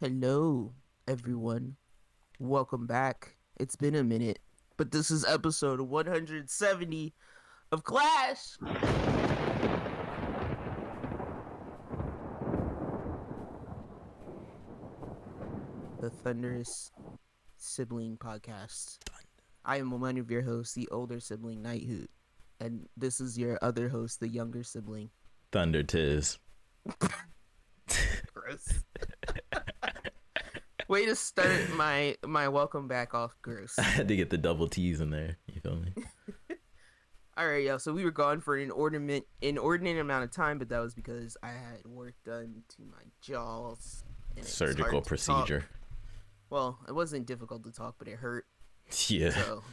Hello, everyone. Welcome back. It's been a minute, but this is episode 170 of Clash. The Thunderous Sibling Podcast. I am one of your hosts, the older sibling, Knighthoot, and this is your other host, the younger sibling, Thunder Tiz. Gross. Way to start my welcome back off, gross. I had to get the double T's in there. You feel me? All right, yo. So we were gone for an inordinate amount of time, but that was because I had work done to my jaws. And Surgical procedure. Well, it wasn't difficult to talk, but it hurt. Yeah. So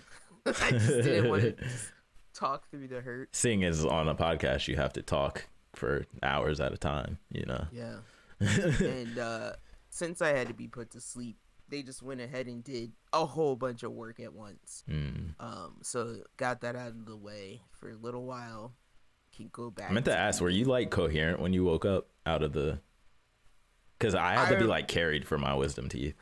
I just didn't want to talk through the hurt. Seeing as on a podcast, you have to talk for hours at a time. You know. Yeah. And since I had to be put to sleep, they just went ahead and did a whole bunch of work at once. So got that out of the way for a little while. Can go back. I meant to ask, were you like coherent when you woke up out of the? Because I had to be like carried for my wisdom teeth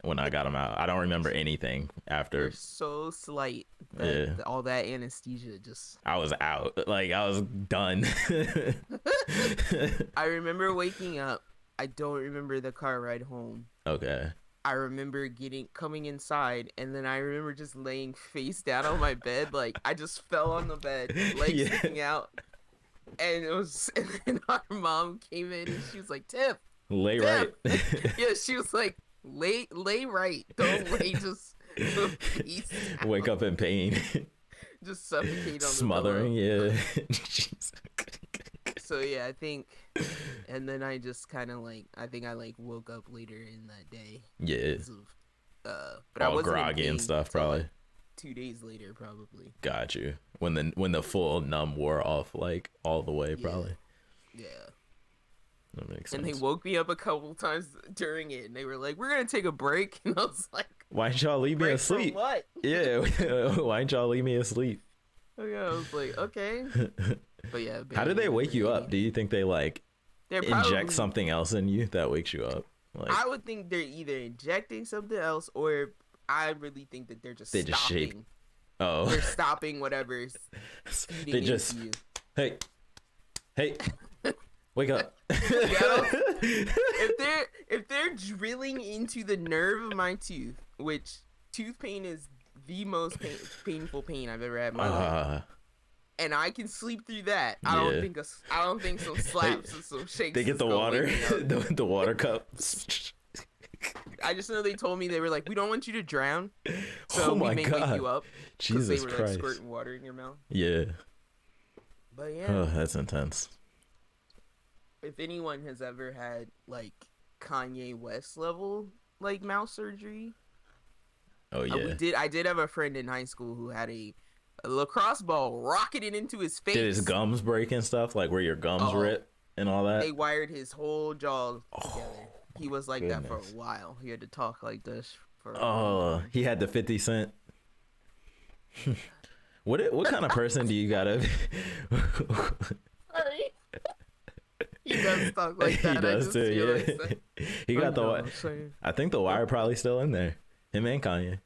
when I got them out. I don't remember anything after. They're so slight that all that anesthesia just. I was out. Like I was done. I remember waking up. I don't remember the car ride home. Okay. I remember coming inside, and then I remember just laying face down on my bed, like I just fell on the bed, legs sticking out, and and then our mom came in and she was like, "Tiff, lay right." Yeah, she was like, "Lay right, don't lay just face down. Wake up in pain, just suffocate on smothering." the Yeah. Jeez. So yeah, I think, and then I just kind of I think I woke up later in that day. Yeah. But I all wasn't groggy and stuff, probably. 2 days later, probably. Got you. When the full numb wore off, like all the way, probably. Yeah. That makes sense. And they woke me up a couple times during it, and they were like, "We're gonna take a break," and I was like, "Why didn't y'all leave me asleep?" From what? Yeah. Why didn't y'all leave me asleep? Oh yeah, I was like, okay. But yeah. How did they wake you up? Do you think they inject inject something else in you that wakes you up? Like, I would think they're either injecting something else, or I really think that they're just stopping. Oh. They're stopping whatever's feeding they just into you. Hey, wake up. if they're drilling into the nerve of my tooth, which tooth pain is the most painful pain I've ever had in my life, and I can sleep through that. I don't think some slaps and some shakes. They get the water, the water cup. I just know they told me, they were like, "We don't want you to drown, so we may wake you up." Jesus they were Christ! Squirting water in your mouth. Yeah. But yeah. Oh, that's intense. If anyone has ever had Kanye West level mouth surgery. Oh yeah. I did have a friend in high school who had a lacrosse ball rocketed into his face. Did his gums break and stuff? Like where your gums rip and all that? They wired his whole jaw together. He was like goodness. that for a while. He had to talk like this for a while. He had the 50 Cent. What kind of person do you gotta Sorry. He does talk like that. He does too, yeah. He got I think the wire probably still in there. Him and Kanye.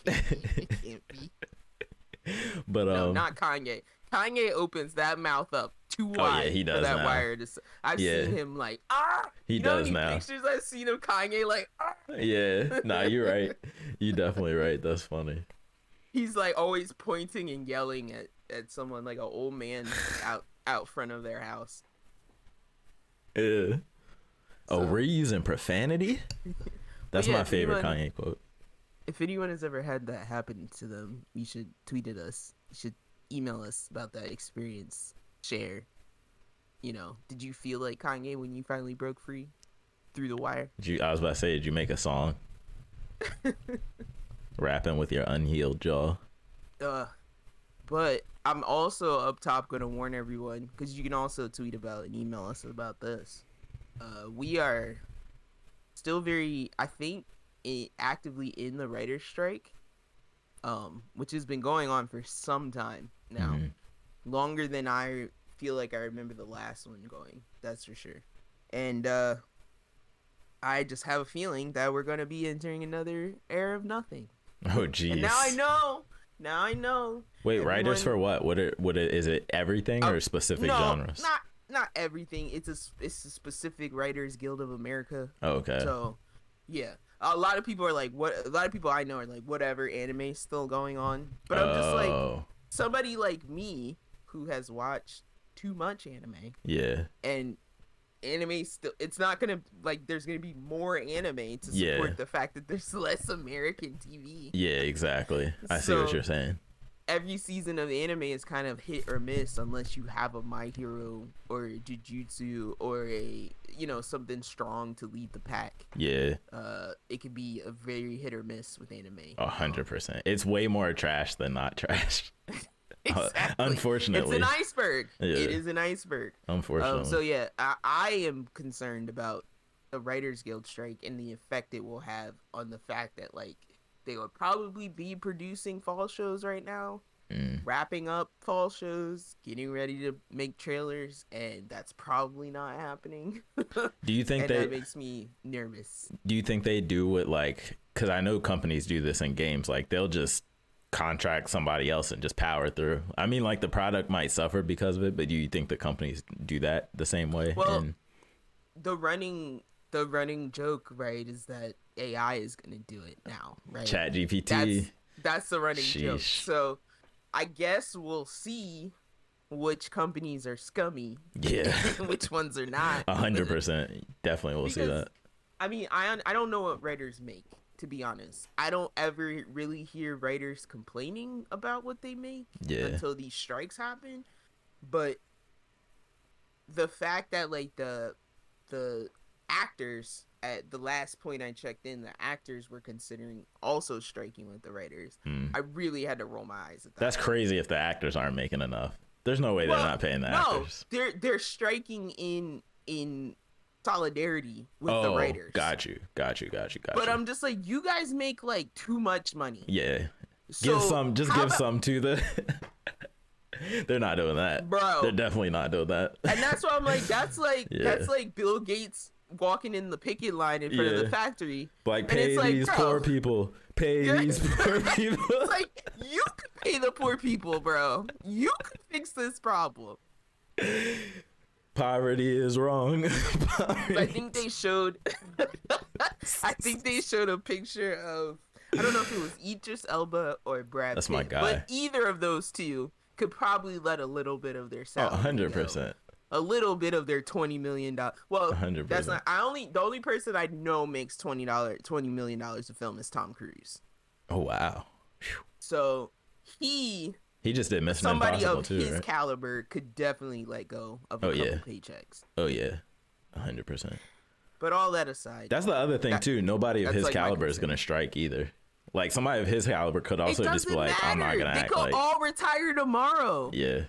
It can't be. But no, not Kanye. Kanye opens that mouth up too wide. Oh yeah, he does for that now. wire I've seen him He does now. Pictures I've seen of Kanye Yeah, nah, you're right. You're definitely right. That's funny. He's always pointing and yelling at someone, like an old man out front of their house. Yeah. Oh, we're using profanity? That's my favorite Kanye quote. If anyone has ever had that happen to them, you should tweet at us. You should email us about that experience. Share. Did you feel like Kanye when you finally broke free through the wire? I was about to say, did you make a song? Rapping with your unhealed jaw. But I'm also up top going to warn everyone, because you can also tweet about and email us about this. We are still very, I think, actively in the writer's strike, which has been going on for some time now. Longer than I feel like I remember the last one going, that's for sure. And I just have a feeling that we're gonna be entering another era of nothing. Oh, geez. And now I know. Now I know. Wait, writers for what? Is it everything or specific genres? Not everything. It's a specific Writers Guild of America. Oh, okay. So, yeah. A lot of people are like, what? A lot of people I know are like, whatever, anime's still going on. But I'm just like, somebody like me who has watched too much anime. Yeah. And anime still, it's not gonna, like, there's gonna be more anime to support the fact that there's less American TV. Yeah, exactly. I see what you're saying. Every season of anime is kind of hit or miss unless you have a My Hero or a Jujutsu or a, something strong to lead the pack. Yeah. It could be a very hit or miss with anime. 100%. It's way more trash than not trash. Exactly. Unfortunately. It's an iceberg. Yeah. It is an iceberg. Unfortunately. So yeah, I am concerned about the Writers Guild strike and the effect it will have on the fact that, like, they would probably be producing fall shows right now, wrapping up fall shows, getting ready to make trailers, and that's probably not happening. Do you think that makes me nervous? Do you think they do what, like, because I know companies do this in games, like they'll just contract somebody else and just power through? I mean, like, the product might suffer because of it, but do you think the companies do that the same way? Well, the running joke, right, is that AI is gonna do it now, right? Chat GPT. That's the running joke. So I guess we'll see which companies are scummy. Yeah. Which ones are not. 100%. Definitely will see that. I mean, I don't know what writers make, to be honest. I don't ever really hear writers complaining about what they make until these strikes happen. But the fact that, like, the actors, at the last point I checked in, the actors were considering also striking with the writers. I really had to roll my eyes at that. That's crazy if the actors aren't making enough. There's no way they're not paying the actors. They're striking in solidarity with the writers. Got you. But I'm just like, you guys make, like, too much money. Yeah. So give some to the They're not doing that. Bro. They're definitely not doing that. And that's why I'm like, that's like Bill Gates walking in the picket line in front of the factory. Like, pay these poor people. Pay these poor people. It's like, you could pay the poor people, bro. You could fix this problem. Poverty is wrong. I think they showed a picture of, I don't know if it was Idris Elba or Brad Pitt. That's my guy. But either of those two could probably let a little bit of their salary 100%. A little bit of their $20 million. Well, 100%. That's not. The only person I know makes $20 million a film is Tom Cruise. Oh wow. So he just did Mission somebody Impossible of too, his right? caliber could definitely let go of a couple paychecks. Oh yeah, 100%. But all that aside, that's the other thing too. Nobody of his caliber is gonna strike either. Like, somebody of his caliber could also just be like, I'm not gonna act like. They could all retire tomorrow. Yeah.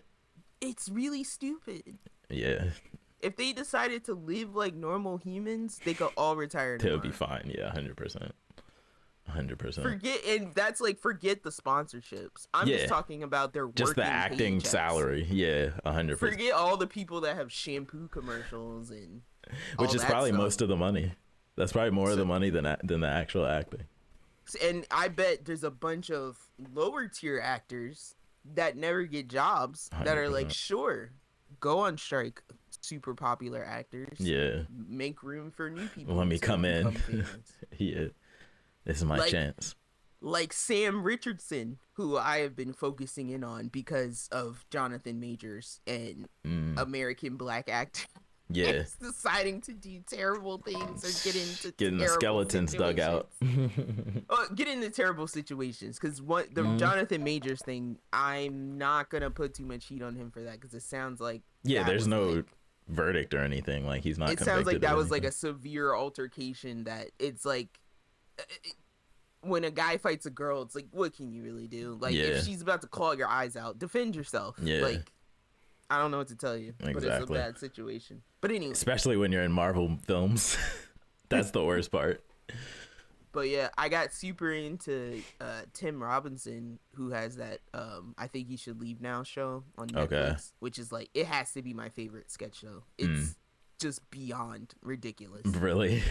It's really stupid. Yeah. If they decided to live like normal humans, they could all retire tomorrow. They'll be fine. Yeah, 100%. 100%. Forget the sponsorships. I'm just talking about their just the acting paychecks. Salary. Yeah, 100%. Forget all the people that have shampoo commercials and which is probably most of the money. That's probably more of the money than the actual acting. And I bet there's a bunch of lower tier actors that never get jobs 100%. That are like, sure, go on strike. Super popular actors. Yeah. Make room for new people. Let me come in. Yeah. This is my chance. Like Sam Richardson, who I have been focusing in on because of Jonathan Majors and American Black actor. Yeah. Deciding to do terrible things or getting the skeletons dug out. Get into terrible situations, because the Jonathan Majors thing, I'm not gonna put too much heat on him for that, because it sounds like there's no verdict or anything. Like, he's not. It sounds like that was like a severe altercation. That it's like when a guy fights a girl, it's like, what can you really do? Like, if she's about to claw your eyes out, defend yourself. Yeah. Like, I don't know what to tell you, but it's a bad situation. But anyway, especially when you're in Marvel films, that's the worst part. But yeah, I got super into Tim Robinson, who has that I Think You Should Leave Now show on Netflix, which is like, it has to be my favorite sketch show. It's just beyond ridiculous. Really?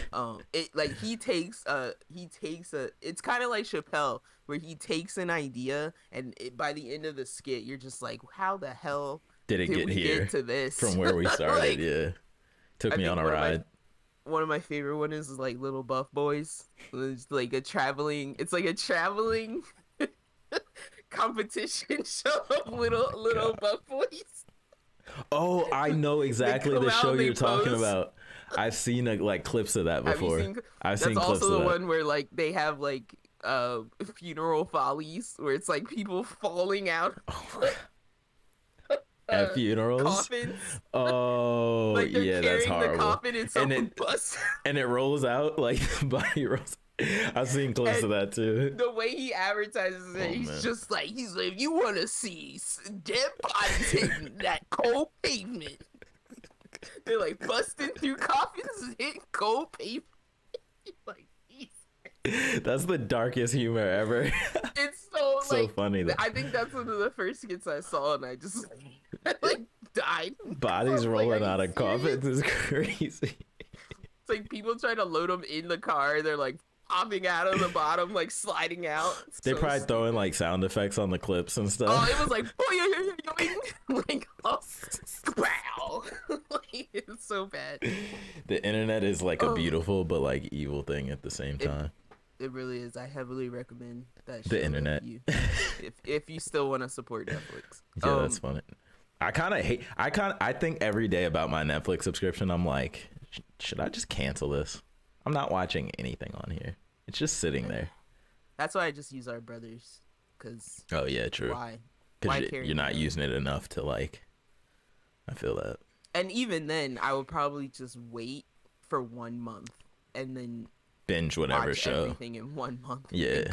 It like he takes it's kind of like Chappelle, where he takes an idea and by the end of the skit you're just like, how the hell did we get to this from where we started? Like, yeah, took I me think on a ride. One of my favorite one is like Little Buff Boys. It's like a traveling competition show of little buff boys. Oh, I know exactly the show you're talking about. I've seen like clips of that before. I've seen clips of that. That's also the one where like they have like funeral follies where it's like people falling out at funerals. Coffins. Oh, like yeah, that's horrible. The coffin and someone busts. And it rolls out like body rolls. I've seen clips of that too. The way he advertises it, he's like, you want to see dead bodies hitting that cold pavement. They're like busting through coffins, hitting cold pavement. Like, that's the darkest humor ever. It's so like, funny though. I think that's one of the first skits I saw, and I just like died. Bodies rolling out of coffins is crazy. It's like people trying to load them in the car. They're like popping out of the bottom, like sliding out. They're probably throwing like sound effects on the clips and stuff. Oh, it was like, like, oh, wow. Like, it's so bad. The internet is like a beautiful but like evil thing at the same time. It really is. I heavily recommend that show. The internet. If you still want to support Netflix. Yeah, that's funny. I think every day about my Netflix subscription. I'm like, should I just cancel this? I'm not watching anything on here. It's just sitting there. That's why I just use our brothers. Cause oh yeah, true. Why? Because you're not using it enough to like. I feel that. And even then, I would probably just wait for 1 month and then binge whatever watch show. Everything in 1 month. Yeah,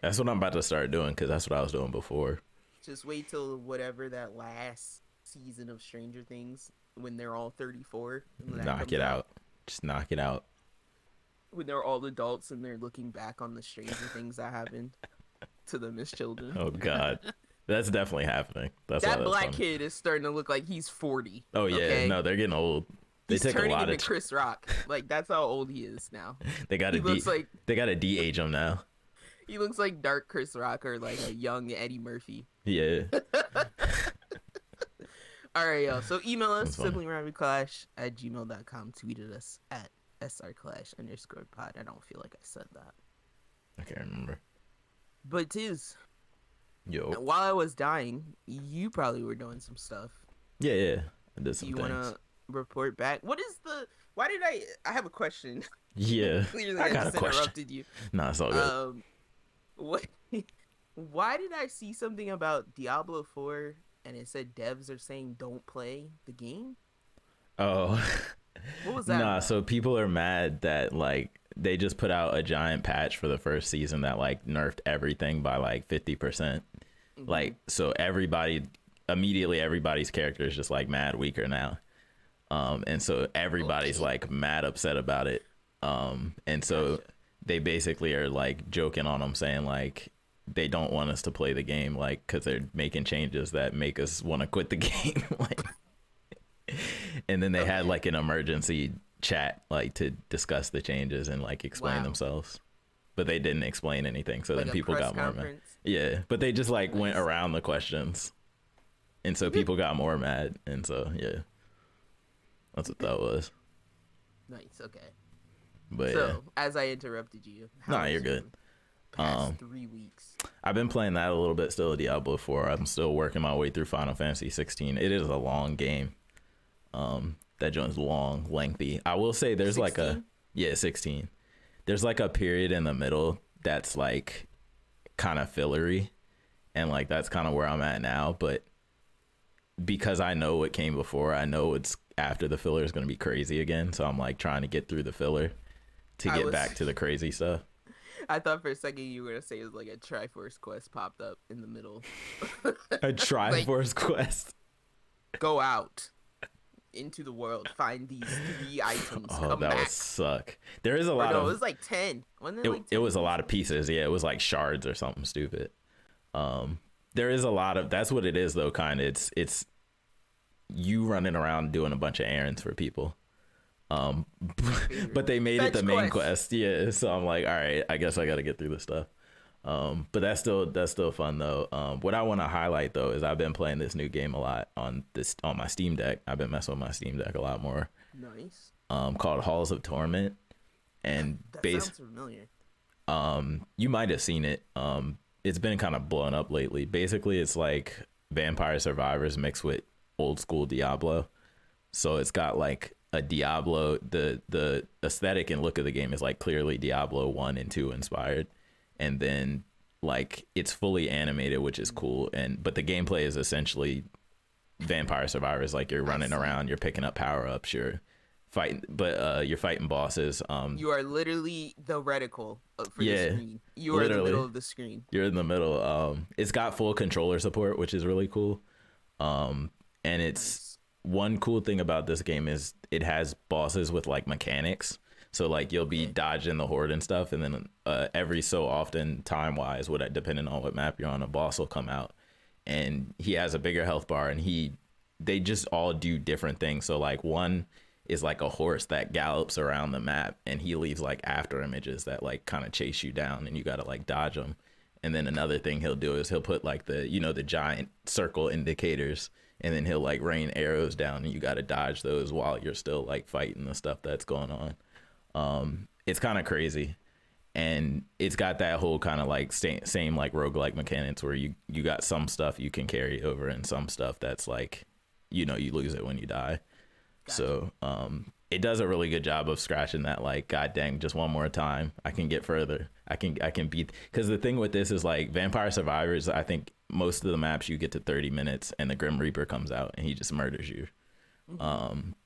that's what I'm about to start doing because that's what I was doing before. Just wait till whatever that last season of Stranger Things when they're all 34. Knock it out. Just knock it out. When they're all adults and they're looking back on the Stranger Things that happened to them as children. Oh God, that's definitely happening. That black kid is starting to look like he's 40. Oh yeah, okay? No, they're getting old. He's turning into Chris Rock. Like that's how old he is now. They got to de-age him now. He looks like dark Chris Rock or like a young Eddie Murphy. Yeah. All right, y'all. So email us, siblingrivalryclash@gmail.com. Tweet at us at @srclash_pod. I don't feel like I said that. I can't remember. But Tiz, yo, while I was dying, you probably were doing some stuff. Yeah. I did some things. You want to report back? Why did I have a question. Yeah. Clearly I just interrupted you. No, it's all good. Why did I see something about Diablo 4 and it said devs are saying don't play the game? Oh. What was that? Nah, so people are mad that like they just put out a giant patch for the first season that like nerfed everything by like 50%. Mm-hmm. Like so everybody's character is just like mad weaker now. And so everybody's like mad upset about it. And so they basically are like joking on them saying like they don't want us to play the game like because they're making changes that make us want to quit the game. Like, and then they had like an emergency chat like to discuss the changes and like explain themselves, but they didn't explain anything. So like then people got more mad. Yeah, but they just like went around the questions, and so people got more mad, and so yeah, that's what that was. Nice. Okay. But so as I interrupted you, you're good. Past 3 weeks. I've been playing that a little bit still. Diablo 4. I'm still working my way through Final Fantasy 16. It is a long game. That joint's long, lengthy. I will say there's 16? 16. There's like a period in the middle that's like kind of fillery, and like that's kind of where I'm at now. But because I know what came before, I know it's after the filler is going to be crazy again. So I'm like trying to get through the filler to get back to the crazy stuff. I thought for a second you were going to say it was like a Triforce quest popped up in the middle. A Triforce quest? Go out into the world, find these 3 items. Oh, that would suck. There is a lot of. It was like 10. Wasn't it? It was a lot of pieces. Yeah, it was like shards or something stupid. There is a lot of. That's what it is though. Kind of. It's you running around doing a bunch of errands for people. Um, My favorite. but they made it Fetch the main quest. quest. Yeah, so I'm like, all right, I guess I got to get through this stuff. But that's still fun though. What I want to highlight though is I've been playing this new game a lot on my Steam Deck. I've been messing with my Steam Deck a lot more. Nice. Called Halls of Torment, and That sounds familiar. you might have seen it. It's been kind of blown up lately. Basically, it's like Vampire Survivors mixed with old school Diablo. So it's got like a Diablo. The aesthetic and look of the game is like clearly Diablo 1 and 2 inspired, and then like it's fully animated, which is cool. And but the gameplay is essentially Vampire Survivors. Like you're running around, you're picking up power ups, you're fighting, but you're fighting bosses. You are literally the reticle for the Yeah, screen. You are in the literally. middle of the screen. You're in the middle. It's got full controller support, which is really cool. And it's Nice. one cool thing about this game is it has bosses with like mechanics. So like you'll be Okay. dodging the horde and stuff, and then every so often, time wise, depending on what map you're on, a boss will come out, and he has a bigger health bar, and they just all do different things. So like one is like a horse that gallops around the map, and he leaves like after images that like kind of chase you down, and you got to like dodge them. And then another thing he'll do is he'll put like the giant circle indicators, and then he'll like rain arrows down, and you got to dodge those while you're still like fighting the stuff that's going on. It's kind of crazy, and it's got that whole kind of like same like roguelike mechanics where you got some stuff you can carry over, and some stuff that's like you lose it when you die. Gotcha. So it does a really good job of scratching that like, god dang, just one more time I can get further, I can beat. Because the thing with this is like Vampire Survivors, I think most of the maps you get to 30 minutes and the Grim Reaper comes out and he just murders you.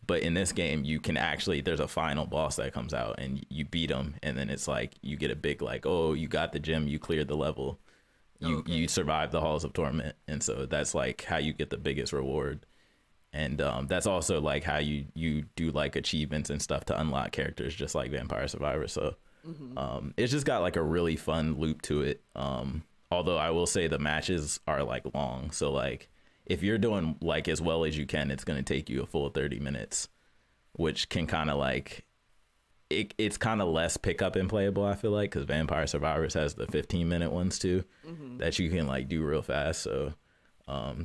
But in this game you can actually, there's a final boss that comes out and you beat him, and then it's like you get a big like, oh, you got the gem, you cleared the level, you survived the Halls of Torment, and so that's like how you get the biggest reward. And that's also like how you do like achievements and stuff to unlock characters, just like Vampire Survivors. So it's just got like a really fun loop to it. Although I will say the matches are like long, so like if you're doing like as well as you can, it's going to take you a full 30 minutes, which can kind of like it's kind of less pickup and playable, I feel like, because Vampire Survivors has the 15-minute ones too, that you can like do real fast. So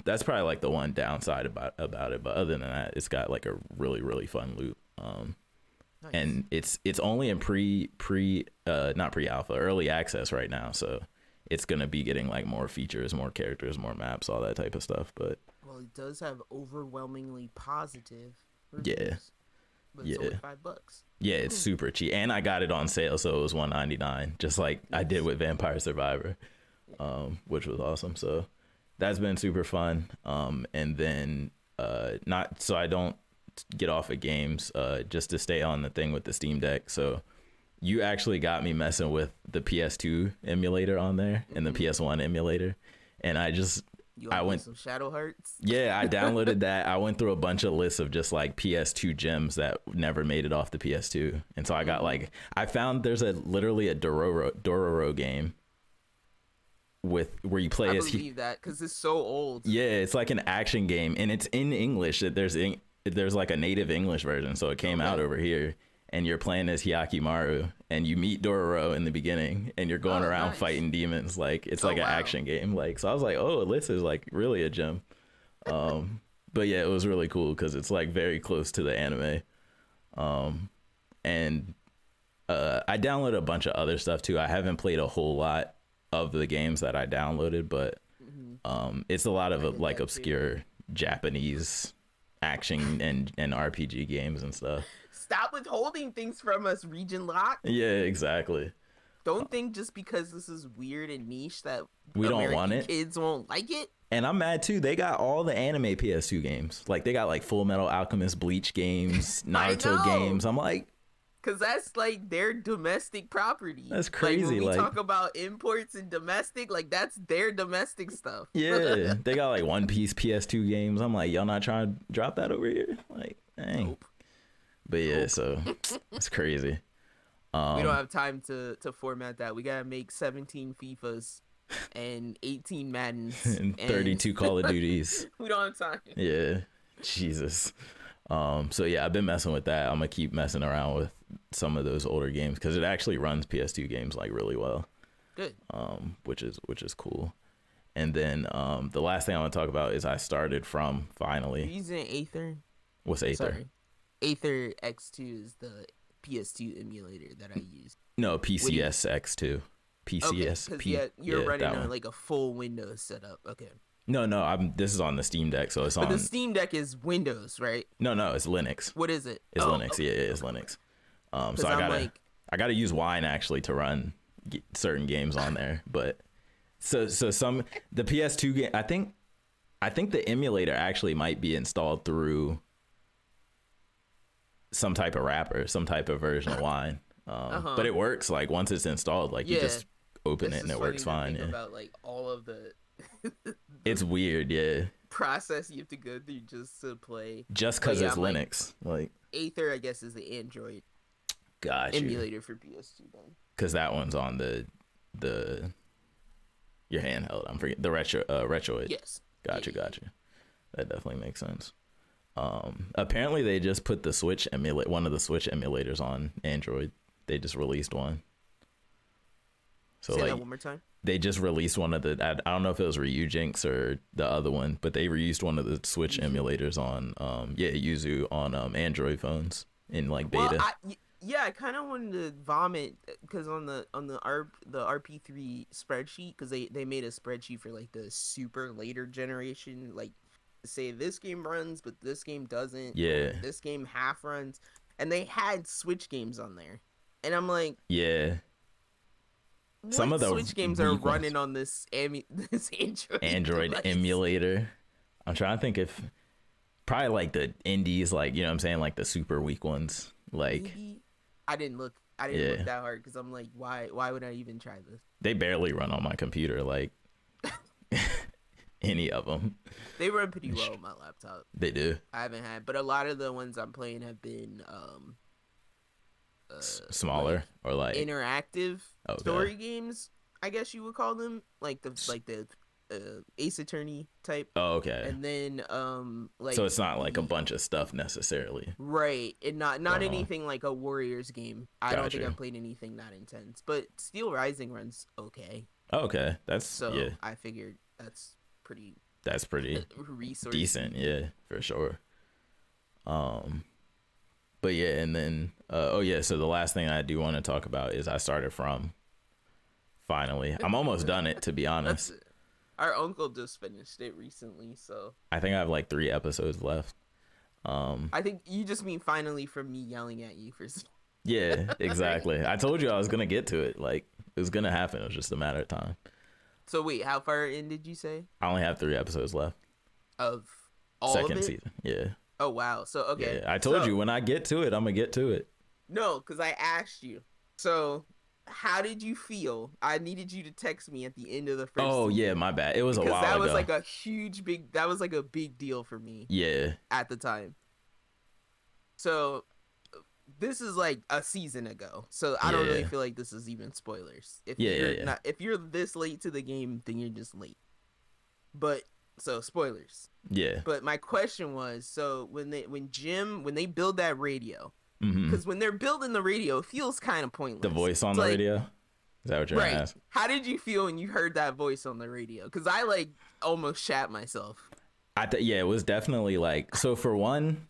that's probably like the one downside about it, but other than that, it's got like a really really fun loop. Nice. And it's only in not pre-alpha, early access right now, so it's gonna be getting like more features, more characters, more maps, all that type of stuff. But Well, it does have overwhelmingly positive reviews. Yeah. But it's Yeah. only $5. yeah, it's super cheap, and I got it on sale, so it was $1.99, just like I did with Vampire Survivor, which was awesome. So that's been super fun. And then not so I don't get off of games, just to stay on the thing with the Steam Deck. So you actually got me messing with the PS2 emulator on there and the PS1 emulator, and I went some Shadow Hearts. yeah, I downloaded that. I went through a bunch of lists of just like PS2 gems that never made it off the PS2. And so I got like, I found there's literally a Dororo game where you play I as believe that because it's so old. yeah, it's like an action game, and it's in English. There's like a native English version, so it came out over here, and you're playing as Hyakimaru, and you meet Dororo in the beginning, and you're going around fighting demons. Like it's like an action game. Like, so I was like, oh, this is like really a gem. But yeah, it was really cool because it's like very close to the anime. And I downloaded a bunch of other stuff too. I haven't played a whole lot of the games that I downloaded, but it's a lot of like obscure Japanese action and RPG games and stuff. Stop withholding things from us, Region Lock. Yeah, exactly. Don't think just because this is weird and niche that We don't American want it. kids won't like it. And I'm mad too. They got all the anime PS2 games. Like they got like Full Metal Alchemist, Bleach games, Naruto games. I'm like, because that's like their domestic property. That's crazy. Like, when we like talk about imports and domestic, like that's their domestic stuff. yeah, they got like One Piece PS2 games. I'm like, y'all not trying to drop that over here? Like, dang. Nope. But yeah, so it's crazy. We don't have time to format that. We gotta make 17 FIFAs and 18 Maddens and 32 Call of Duties. We don't have time. Yeah, Jesus. So yeah, I've been messing with that. I'm gonna keep messing around with some of those older games because it actually runs PS2 games like really well. Good. Which is cool. And then the last thing I want to talk about is I started from finally. You're using Aether? What's Aether? Sorry. Aether X2 is the PS2 emulator that I use. No, PCS X2. PCS. Okay, you're running on like a full Windows setup. Okay. No, this is on the Steam Deck, so it's on. But the Steam Deck is Windows, right? No, it's Linux. What is it? It's Linux. Okay. Yeah, it's Linux. So I gotta use Wine actually to run certain games on there, but so the PS2 game. I think the emulator actually might be installed through some type of wrapper, some type of version of Wine. But it works like once it's installed, like you just open it and it works fine. Yeah. About like all of the it's weird, yeah. Process you have to go through just to play. Just because it's Linux, like Aether, I guess, is the Android emulator for PS2 then. Because that one's on the your handheld. I'm forgetting the Retroid. Yes. Gotcha. That definitely makes sense. Apparently they just put the Switch one of the Switch emulators on Android. They just released one. So say like that one more time. They just released one of the I don't know if it was Ryujinx or the other one, but they released one of the Switch emulators on Yuzu on Android phones in like beta. Well, I kind of wanted to vomit because on the RP3 spreadsheet, because they made a spreadsheet for like the super later generation, like say this game runs but this game doesn't. Yeah. This game half runs, and they had Switch games on there, and I'm like, yeah. Some of the Switch games are running on this this Android device. Emulator. I'm trying to think if probably like the indies, like, you know what I'm saying, like the super weak ones. Like maybe. I didn't look that hard because I'm like, why would I even try this? They barely run on my computer, like any of them. They run pretty well on my laptop. They do. I haven't had, but a lot of the ones I'm playing have been smaller or like interactive story games, I guess you would call them, like the Ace Attorney type. Oh, okay. And then like, so it's not like a bunch of stuff necessarily, right? And not anything like a Warriors game. I don't think I've played anything that intense, but Steel Rising runs okay. Oh, okay, I figured that's pretty decent, yeah, for sure. But yeah, and then so the last thing I do want to talk about is I started from finally. I'm almost done it, to be honest. Our uncle just finished it recently, so I think I have like 3 episodes left. I think you just mean finally from me yelling at you for yeah, exactly. I told you I was gonna get to it. Like, it was gonna happen. It was just a matter of time. So wait, how far in did you say? I only have 3 episodes left of all second of it? season. Yeah. Oh wow. So okay. Yeah, I told you when I get to it, I'm gonna get to it. No, because I asked you. So how did you feel? I needed you to text me at the end of the first season. Yeah, my bad. It was a while ago. That was like that was like a big deal for me. Yeah. At the time. So this is like a season ago. So I don't really feel like this is even spoilers. If you're this late to the game, then you're just late. But so spoilers. Yeah. But my question was, so when they build that radio, because when they're building the radio, it feels kind of pointless. The voice on the radio? Is that what you're gonna ask? How did you feel when you heard that voice on the radio? Because I like almost shat myself. It was definitely like, so for one,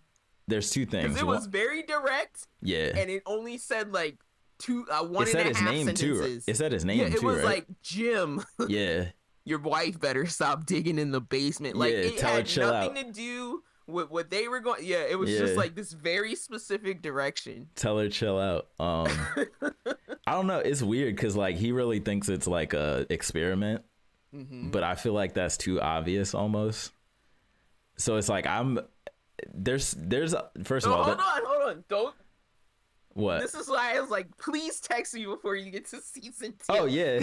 there's 2 things. Because it was very direct. Yeah. And it only said like 1.5 sentences. It said his name too. It was right? like, Jim. Yeah. Your wife better stop digging in the basement. Like, it tell her had chill nothing out. to do with what they were going. Yeah, it was just like this very specific direction. Tell her chill out. I don't know. It's weird because like he really thinks it's like a experiment, but I feel like that's too obvious almost. So it's like there's first of all. Hold on. Don't. What? This is why I was like, please text me before you get to season 2. Oh yeah.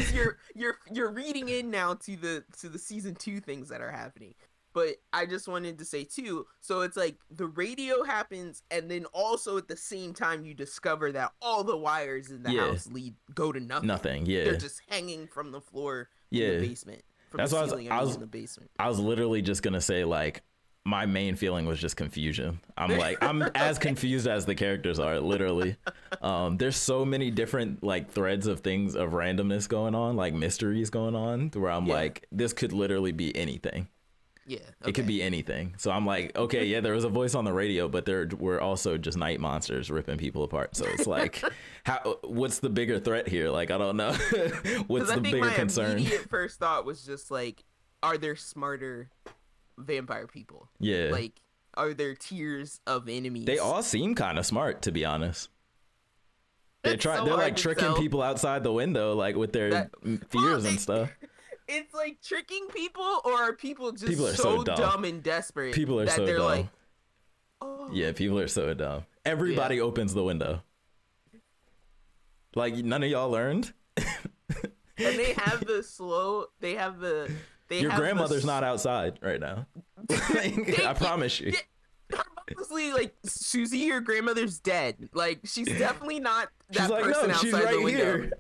You're reading in now to the season 2 things that are happening. But I just wanted to say too, so it's like the radio happens, and then also at the same time you discover that all the wires in the house go to nothing. Nothing, yeah. They're just hanging from the floor in the basement. From That's the why ceiling, in the basement. I was literally just gonna say like, my main feeling was just confusion. I'm as confused as the characters are, literally. There's so many different like threads of things of randomness going on, like mysteries going on, where I'm like, this could literally be anything. Yeah, it could be anything. So I'm like, okay, yeah, there was a voice on the radio, but there were also just night monsters ripping people apart. So it's like, what's the bigger threat here? Like, I don't know. What's the bigger concern? My immediate first thought was just like, are there smarter vampire people? Yeah. Like, are there tiers of enemies? They all seem kind of smart, to be honest. They're like tricking people outside the window, like with their fears and stuff. It's like tricking people, or are people just so dumb and desperate? People are that so they're dumb. Like, oh. Yeah, people are so dumb. Everybody opens the window. Like, none of y'all learned? And they have the slow. They have the. Your grandmother's not outside right now. I promise you. Honestly, like, Susie, your grandmother's dead. Like, she's definitely not that person outside she's right the window. Here.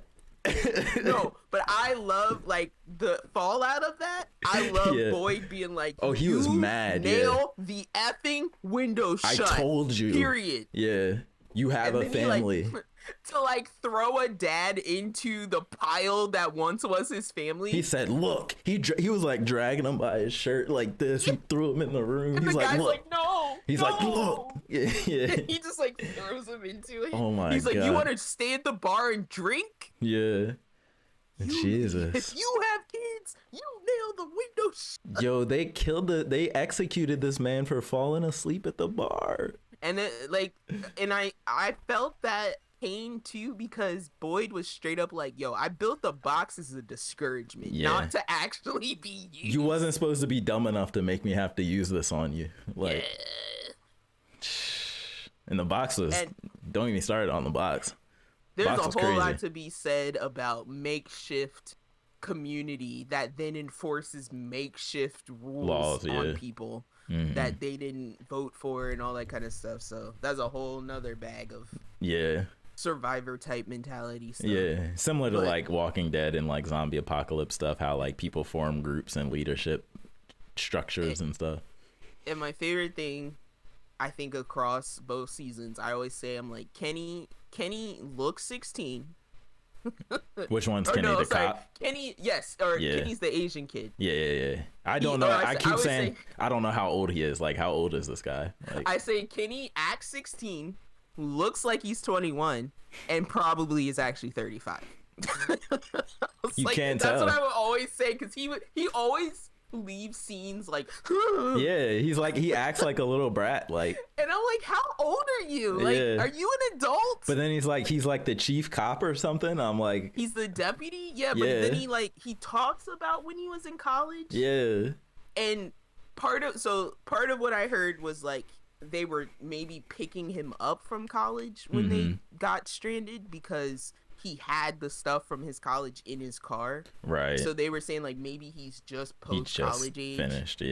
No, but I love like the fallout of that. I love Boyd being like, "Oh, he was mad. Nail the effing window shut. I told you. Period. Yeah, you have a family." To like throw a dad into the pile that once was his family. He said, "Look." He was like dragging him by his shirt like this. He threw him in the room. And he's the like, guy's "Look." Like, no. He's like, "Look." Yeah. He just like throws him into it. Oh my god. He's like, "You want to stay at the bar and drink?" Yeah. Jesus. If you have kids, you nail the window shut. Yo, they executed this man for falling asleep at the bar. And I felt that pain too, because Boyd was straight up like, yo, I built the box as a discouragement, not to actually be used. You wasn't supposed to be dumb enough to make me have to use this on you. Like, and the box was, don't even start on the box. There's a whole lot to be said about makeshift community that then enforces makeshift rules on people that they didn't vote for and all that kind of stuff. So that's a whole nother bag of survivor type mentality stuff. Yeah, similar to like Walking Dead and like zombie apocalypse stuff, how like people form groups and leadership structures and stuff. And my favorite thing, I think, across both seasons, I always say, I'm like, Kenny looks 16. Which one's Kenny? The cop? Kenny, yes, or Kenny's the Asian kid. Yeah. I don't know. I keep saying I don't know how old he is. Like, how old is this guy? Like, I say Kenny acts 16, looks like he's 21, and probably is actually 35. You can't tell. That's what I would always say, because he always leave scenes like he's like, he acts like a little brat, like, and I'm like, how old are you? Like, are you an adult? But then he's like the chief cop or something. I'm like, he's the deputy. But then he talks about when he was in college. And part of what I heard was like they were maybe picking him up from college when they got stranded, because he had the stuff from his college in his car. Right. So they were saying like maybe he's just post-college age. Finished,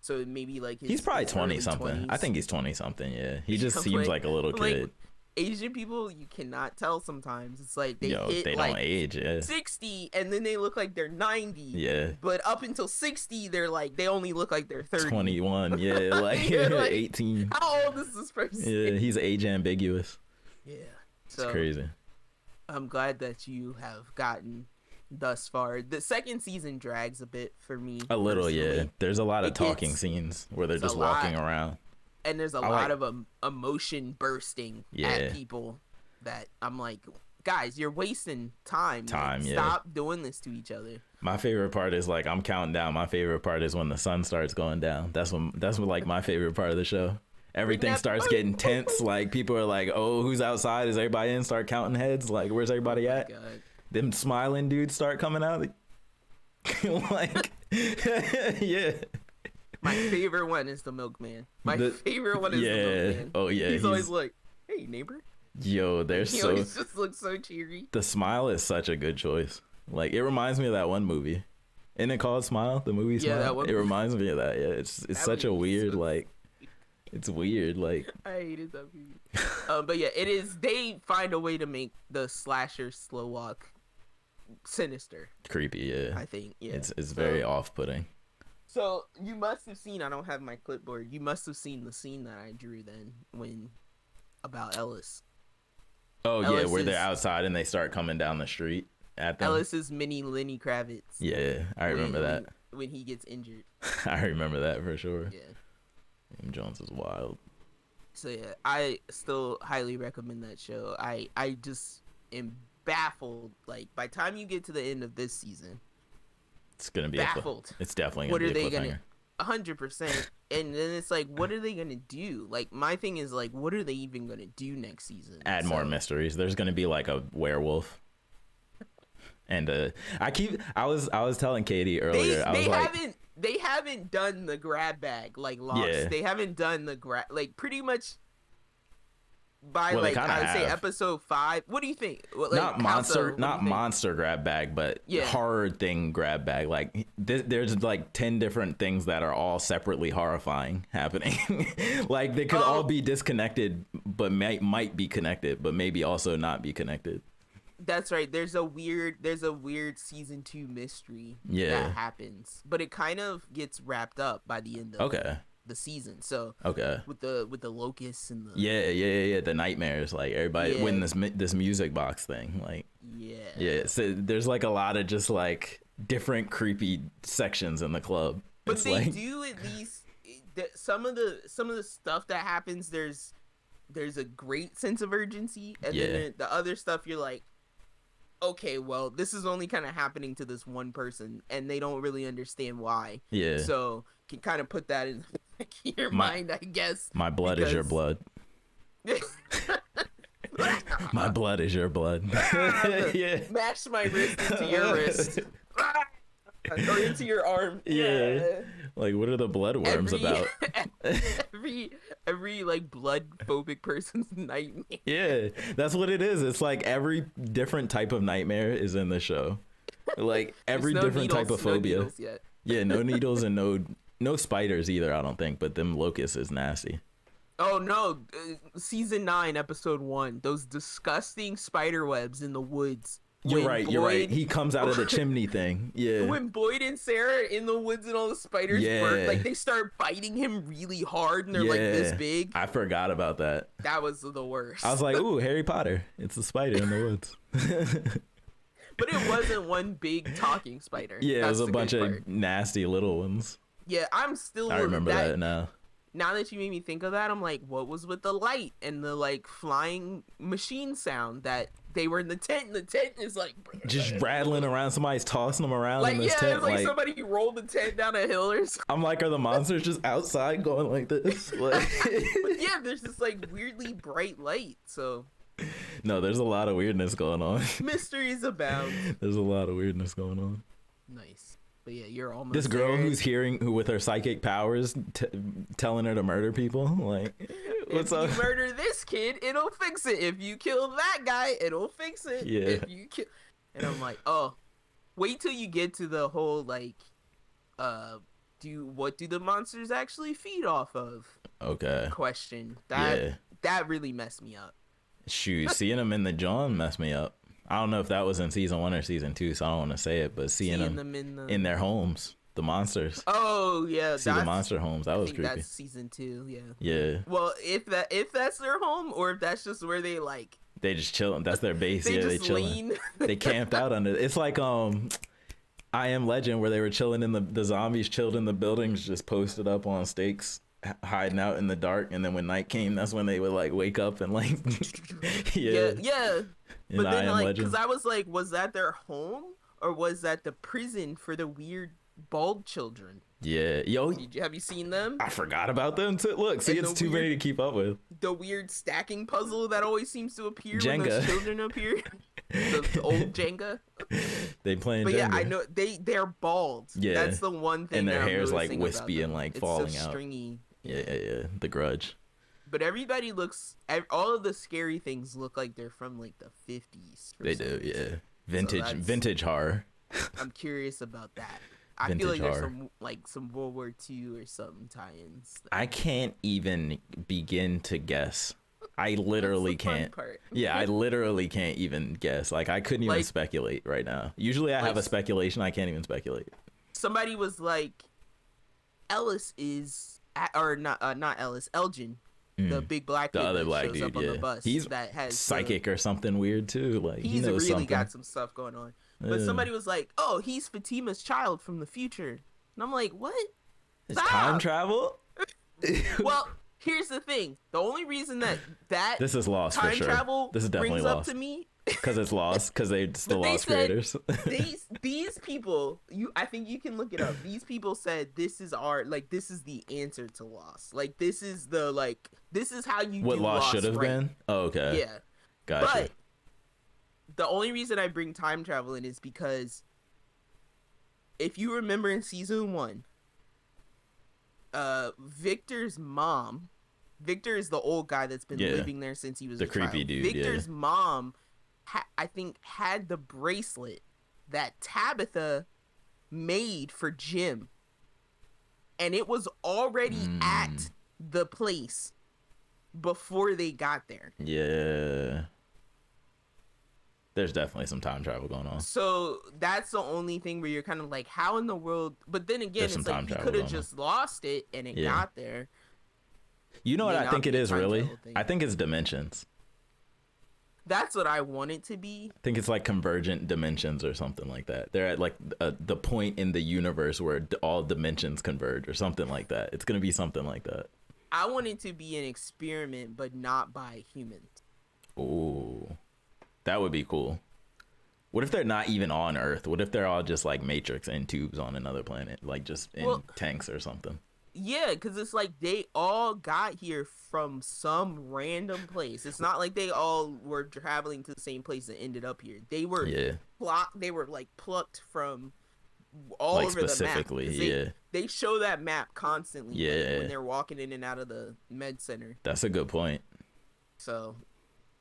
So maybe like he's probably 20 something. 20s. I think he's 20 something, He just seems like a little kid. Like, Asian people, you cannot tell sometimes. It's like they don't like age, 60 and then they look like they're 90. Yeah. But up until 60, they're like, they only look like they're 30. 21, like, like 18. How old is this person? Yeah, he's age ambiguous. Yeah. So, it's crazy. I'm glad that you have gotten thus far. The second season drags a bit for me. A little, personally. There's a lot of talking scenes where they're just walking around. And there's a lot of emotion bursting at people that I'm like, guys, you're wasting time. Stop doing this to each other. My favorite part is like, I'm counting down. My favorite part is when the sun starts going down. That's like my favorite part of the show. Everything starts getting tense. Like, people are like, oh, who's outside? Is everybody in? Start counting heads. Like, where's everybody at? God. Them smiling dudes start coming out. Like, yeah. My favorite one is the milkman. Favorite one is the milkman. Oh, yeah. He's always like, hey, neighbor. Yo, he always just looks so cheery. The smile is such a good choice. Like, it reminds me of that one movie. Isn't it called Smile? The movie Smile? That one. It reminds me of that. Yeah, it's such a weird, like... It's weird, like, I hated that movie. But yeah, it is. They find a way to make the slasher slow walk sinister, creepy. Yeah, I think. Yeah, it's very off-putting. So you must have seen. I don't have my clipboard. You must have seen the scene that I drew then about Ellis. Oh yeah, where they're outside and they start coming down the street at them. Ellis's mini Lenny Kravitz. Yeah, I remember that. When he gets injured. I remember that for sure. Yeah. Jim Jones is wild. So yeah, I still highly recommend that show. I just am baffled. Like by the time you get to the end of this season, it's gonna be baffled. It's definitely gonna be a cliffhanger. 100%. And then it's like, what are they gonna do? Like my thing is like, what are they even gonna do next season? Add more mysteries. There's gonna be like a werewolf. And I was telling Katie earlier. They haven't done the grab bag like Lost. Yeah. They haven't done the grab like pretty much by like I would say episode 5. What do you think? Like, not monster grab bag, but horror thing grab bag. Like there's like 10 different things that are all separately horrifying happening. Like they could all be disconnected, but might be connected, but maybe also not be connected. That's right. There's a weird season 2 mystery that happens, but it kind of gets wrapped up by the end of the season. So with the locusts and the the nightmares, like everybody winning this music box thing, like so there's like a lot of just like different creepy sections in the club. But it's they do at least some of the stuff that happens. There's a great sense of urgency, and then the other stuff you're like, okay, well, this is only kind of happening to this one person, and they don't really understand why. Yeah. So can kind of put that in your mind, I guess. My blood is your blood. My blood is your blood. Mash my wrist into your wrist. Or into your arm. Yeah. Like, what are the blood worms about? every like blood phobic person's nightmare. Yeah, that's what it is. It's like every different type of nightmare is in the show. Like every different type of phobia. Yeah, no needles and no spiders either, I don't think, but them locusts is nasty. Oh no, season 9 episode 1, those disgusting spider webs in the woods. You're right. He comes out of the chimney thing. Yeah. When Boyd and Sarah are in the woods and all the spiders burn, like they start biting him really hard and they're like this big. I forgot about that. That was the worst. I was like, ooh, Harry Potter. It's a spider in the woods. But it wasn't one big talking spider. Yeah, it was a bunch of nasty little ones. Yeah, I remember that now. Now that you made me think of that, I'm like, what was with the light and the like flying machine sound that they were in the tent, and the tent is like just rattling around. Somebody's tossing them around in this tent. It's like somebody rolled the tent down a hill or something. I'm like, are the monsters just outside going like this? Like... yeah, there's this like weirdly bright light. So no, there's a lot of weirdness going on. Mysteries abound. There's a lot of weirdness going on. Nice. But yeah, you're almost this girl who with her psychic powers telling her to murder people. Like, what's up? If you murder this kid, it'll fix it. If you kill that guy, it'll fix it. Yeah. If you kill, and I'm like, oh, wait till you get to the whole like, what do the monsters actually feed off of? Okay. Question that really messed me up. Shoot, seeing them in the John messed me up. I don't know if that was in season 1 or season 2, so I don't want to say it, but seeing them in their homes, the monsters. Oh yeah, see the monster homes. That was creepy. That's season 2. Yeah. Yeah. Well, if that's their home, or if that's just where they like. They just chilling. That's their base. They chilling. They camped out under. It's like I Am Legend, where they were chilling in the zombies chilled in the buildings, just posted up on stakes, hiding out in the dark, and then when night came, that's when they would like wake up and like yeah. But then like, because I was like, was that their home or was that the prison for the weird bald children? Yeah, yo, have you seen them? I forgot about them too. Look, see, it's too many to keep up with. The weird stacking puzzle that always seems to appear when those children appear. the old Jenga. They playing but Jenga. Yeah, I know they're bald. Yeah, that's the one thing. And their hair's like wispy and like it's falling so out. Stringy. Yeah. The Grudge. But everybody all of the scary things look like they're from like the 50s. They do, yeah. Vintage horror. I'm curious about that. I feel like there's some World War II or something tie-ins. I can't even begin to guess. I literally can't. Yeah, I literally can't even guess. Like I couldn't even speculate right now. Usually I have a speculation. I can't even speculate. Somebody was like, Ellis is, or not Ellis, Elgin, the big black The kid other that black shows dude, up on yeah. the bus. He's that has psychic or something weird too. Like he he's knows really something. got some stuff going on. But somebody was like, "Oh, he's Fatima's child from the future," and I'm like, "What? It's time travel. Well, here's the thing: the only reason that this is lost time for sure. travel This is definitely brings lost up to me because it's lost because they the they lost said creators. these people, I think you can look it up. These people said this is this is the answer to Lost. Like this is how you What do Lost should have right. been. Oh, okay. Yeah, gotcha. But the only reason I bring time travel in is because if you remember in season 1, Victor's mom, Victor is the old guy that's been living there since he was the a creepy child. dude. Victor's mom, I think, had the bracelet that Tabitha made for Jim, and it was already at the place before they got there. Yeah. There's definitely some time travel going on. So that's the only thing where you're kind of like, how in the world? But then again, There's it's some like time you travel could have going just lost it and it got there. You know what I think it is really? thing. I think it's dimensions. That's what I want it to be. I think it's like convergent dimensions or something like that. They're at like the point in the universe where all dimensions converge or something like that. It's going to be something like that. I want it to be an experiment, but not by humans. Ooh, that would be cool. What if they're not even on Earth? What if they're all just like Matrix in tubes on another planet, like just in tanks or something? Yeah, because it's like they all got here from some random place. It's not like they all were traveling to the same place and ended up here. They were they were like plucked from all like over specifically, the map. They show that map constantly when they're walking in and out of the med center. That's a good point. So,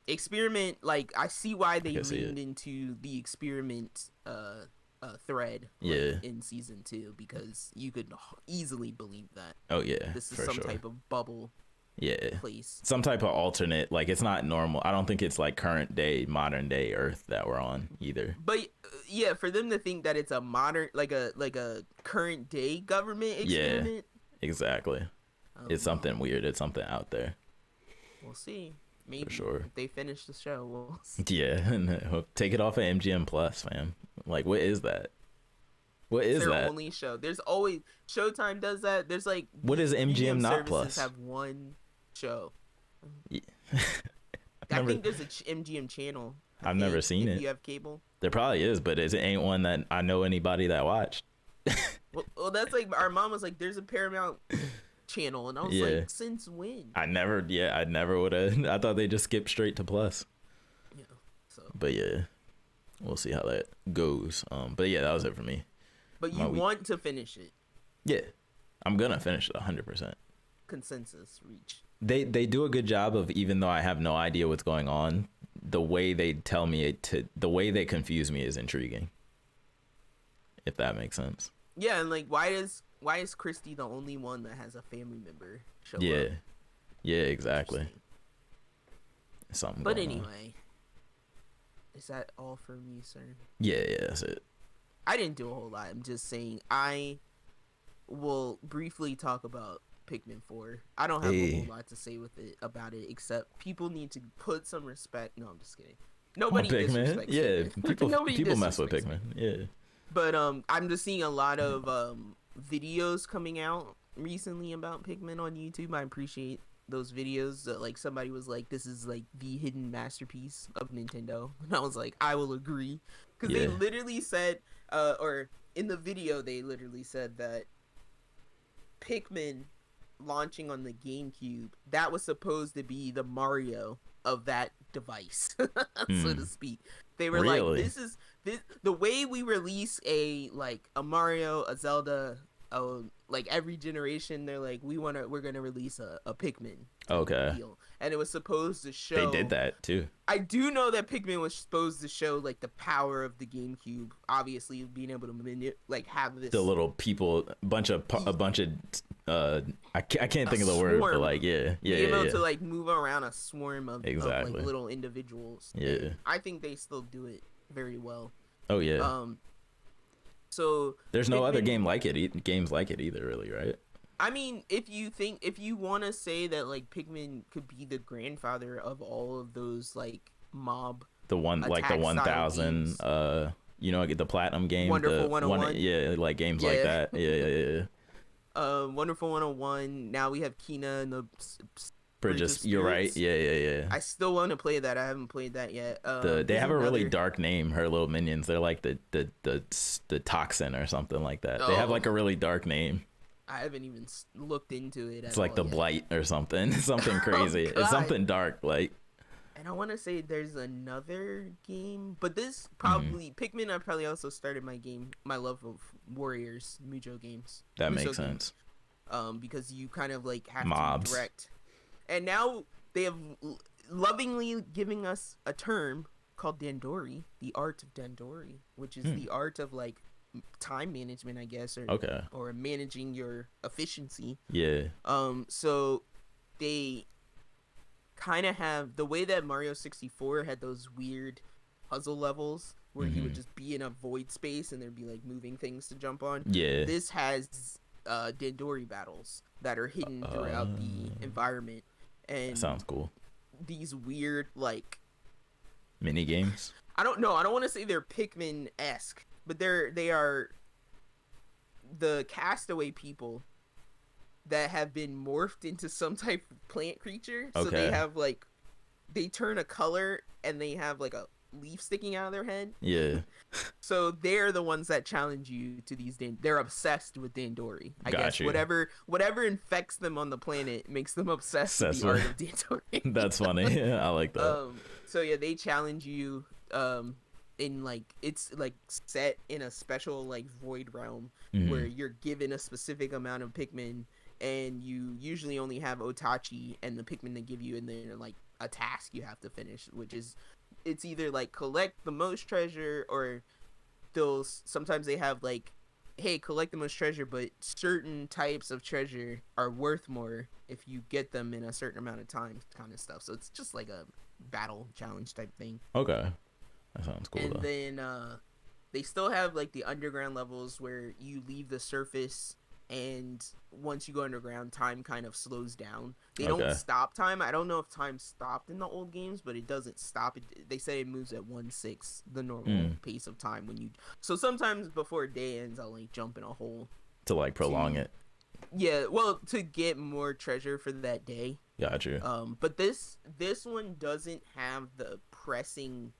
experiment, like, I see why they leaned into the experiment thread in season 2, because you could easily believe that. Oh yeah, this is some type of bubble place, some type of alternate, like it's not normal. I don't think it's like current day, modern day Earth that we're on either. But yeah, for them to think that it's a modern, like a current day government experiment, exactly. It's something weird. It's something out there. We'll see. Maybe for sure. If they finish the show, we'll see. Take it off of MGM Plus, fam. Like, what is that? What is their that? only show. There's always Showtime does that. There's like, what is MGM not Plus? Have one show. Yeah. I think there's a MGM channel. I've never seen it. You have cable? There probably is, but it ain't one that I know anybody that watched. well, that's like our mom was like, "There's a Paramount channel," and I was like, "Since when?" I never would have. I thought they just skipped straight to Plus. Yeah. So. But yeah, we'll see how that goes. But yeah, that was it for me. But you want to finish it? Yeah, I'm gonna finish it 100%. Consensus reached. They do a good job of, even though I have no idea what's going on, the way they tell me the way they confuse me is intriguing. If that makes sense. Yeah, and like, why is Christy the only one that has a family member show up? Yeah, exactly. Something. But anyway, is that all for me, sir? Yeah, that's it. I didn't do a whole lot. I'm just saying I will briefly talk about Pikmin 4. I don't have a whole lot to say about it, except people need to put some respect. No, I'm just kidding. Nobody disrespects Pikmin. People mess with Pikmin. Yeah. But I'm just seeing a lot of videos coming out recently about Pikmin on YouTube. I appreciate those videos. Like, somebody was like, "This is like the hidden masterpiece of Nintendo," and I was like, "I will agree," because they literally said, or in the video they literally said that Pikmin launching on the GameCube, that was supposed to be the Mario of that device, so to speak. They were like, this the way we release a Mario, a Zelda, like every generation, they're like, we're gonna release a Pikmin. Okay. Deal. And it was supposed to show. They did that too. I do know that Pikmin was supposed to show like the power of the GameCube. Obviously, being able to have this. The little people, a bunch of. I can't think of the word, but like being able to like move around a swarm of like little individuals. Yeah. And I think they still do it very well. Oh yeah. So there's no other games like it either, really, right? I mean, if you want to say that like Pikmin could be the grandfather of all of those like mob The one like the attack style 1000 games, the platinum game, Wonderful the one 101, yeah, like games like yeah, that. Yeah. Wonderful 101. Now we have Kina and the For Bridge of just you're right. Spirits. Yeah. I still want to play that. I haven't played that yet. They There's have a really another. dark name. Her little minions. They're like the toxin or something like that. They have Oh, like a really dark name. I haven't even looked into it It's at like all the yet. blight or something. Something crazy. Oh It's God. something dark. Like And I want to say there's another game, but this mhm, probably Pikmin. I probably also started my love of Warriors Mujo games. that Musou makes games, sense. because you kind of like have to Mobs. direct. And now they have lovingly giving us a term called Dandori, the Art of Dandori, which is the art of like time management, I guess, Okay. or managing your efficiency. Yeah. So they kind of have the way that Mario 64 had those weird puzzle levels where you would just be in a void space and there'd be like moving things to jump on. Yeah. This has Dandori battles that are hidden throughout the environment, and Sounds cool. these weird like Mini games. I don't know. I don't want to say they're Pikmin-esque, but they are the castaway people that have been morphed into some type of plant creature. So they Okay. have like they turn a color and they have like a leaf sticking out of their head. Yeah. So they're the ones that challenge you to these. They're obsessed with Dandori. I Got guess you. whatever infects them on the planet makes them obsessed with the art of Dandori. That's funny. I like that. So yeah, they challenge you. In like it's like set in a special like void realm where you're given a specific amount of Pikmin, and you usually only have Otachi and the Pikmin they give you, and then like a task you have to finish, which is it's either like collect the most treasure, or sometimes they have like, hey, collect the most treasure, but certain types of treasure are worth more if you get them in a certain amount of time, kind of stuff. So it's just like a battle challenge type thing. Okay. That sounds cool And though. then they still have like the underground levels where you leave the surface, and once you go underground, time kind of slows down. They Okay. don't stop time. I don't know if time stopped in the old games, but it doesn't stop. They say it moves at 1/6 the normal pace of time when you. So sometimes before day ends, I'll like jump in a hole. To like prolong it. Yeah, well, to get more treasure for that day. Got you. But this one doesn't have the pressing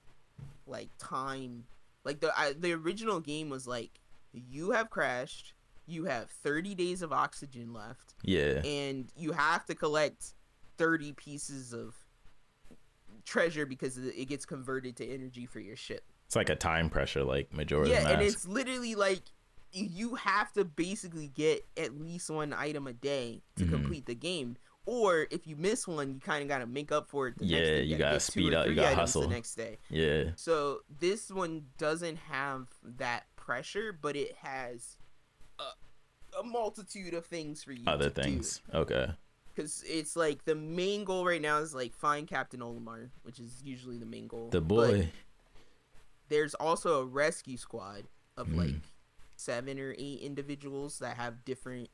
like time. Like the original game was like, you have crashed, you have 30 days of oxygen left, Yeah. and you have to collect 30 pieces of treasure because it gets converted to energy for your ship. It's like a time pressure, like Majora's Yeah, Mask. and it's literally like you have to basically get at least one item a day to complete the game. Or if you miss one, you kind of got to make up for it the next day. You gotta get speed 2 or up. You 3 gotta items hustle. the next day. Yeah. So this one doesn't have that pressure, but it has a multitude of things for you Other to things. Okay. Because it's like the main goal right now is like find Captain Olimar, which is usually the main goal. The But boy. there's also a rescue squad of like 7 or 8 individuals that have different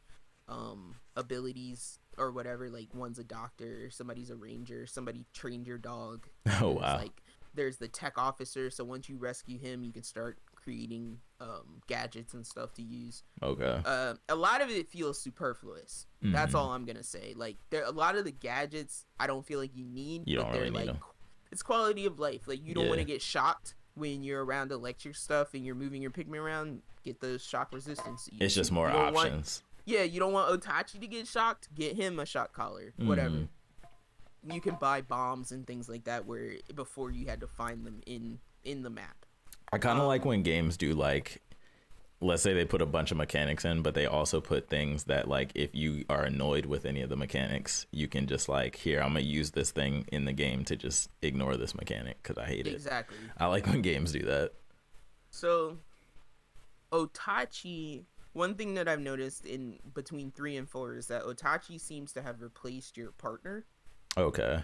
abilities or whatever. Like one's a doctor, somebody's a ranger, somebody trained your dog. Oh wow. Like there's the tech officer, so once you rescue him, you can start creating gadgets and stuff to use. Okay. A lot of it feels superfluous. That's all I'm gonna say. Like a lot of the gadgets I don't feel like you need. You but don't they're really need like them. it's quality of life. Like you don't Yeah. want to get shocked when you're around electric stuff and you're moving your Pikmin around. Get those shock resistance. It's just more you don't want- options. yeah, you don't want Otachi to get shocked. Get him a shock collar. Whatever. You can buy bombs and things like that where before you had to find them in the map. I kind of like when games do like, let's say they put a bunch of mechanics in, but they also put things that like if you are annoyed with any of the mechanics, you can just like, here, I'm gonna use this thing in the game to just ignore this mechanic because I hate it. Exactly. I like when games do that. So Otachi, one thing that I've noticed in between 3 and 4 is that Otachi seems to have replaced your partner. Okay.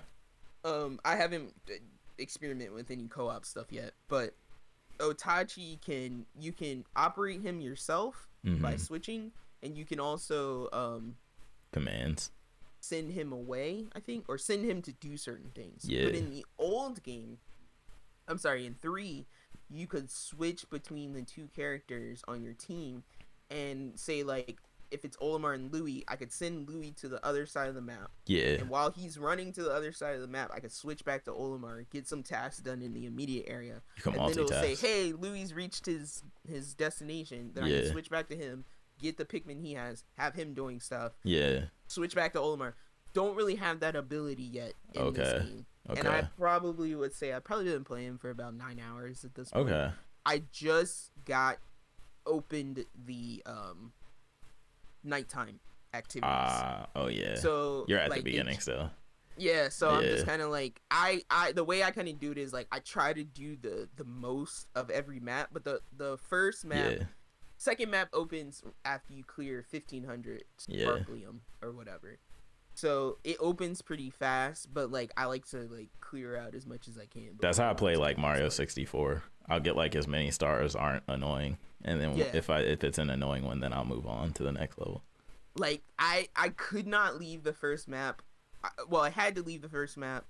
I haven't experimented with any co-op stuff yet, but Otachi you can operate him yourself by switching, and you can also commands. Send him away, I think, or send him to do certain things. Yeah. But in the old game, in 3, you could switch between the two characters on your team and say, like, if it's Olimar and Louis, I could send Louis to the other side of the map. Yeah. And while he's running to the other side of the map, I could switch back to Olimar, get some tasks done in the immediate area. You can and multitask. then it'll say, hey, Louis reached his destination. Then I can switch back to him, get the Pikmin he has, have him doing stuff. Yeah. Switch back to Olimar. Don't really have that ability yet in this game. Okay. And I probably would say I've probably been playing for about 9 hours at this point. Okay. I just got opened the nighttime activities. Oh yeah. So you're at the beginning still. Yeah, so I'm just kind of like I the way I kind of do it is like I try to do the most of every map, but the first map, second map opens after you clear 1500 Sparklium or whatever. So it opens pretty fast, but like I like to like clear out as much as I can. That's how I play like Mario 64. I'll get like as many stars aren't annoying, and then if it's an annoying one, then I'll move on to the next level. Like I could not leave the first map. I had to leave the first map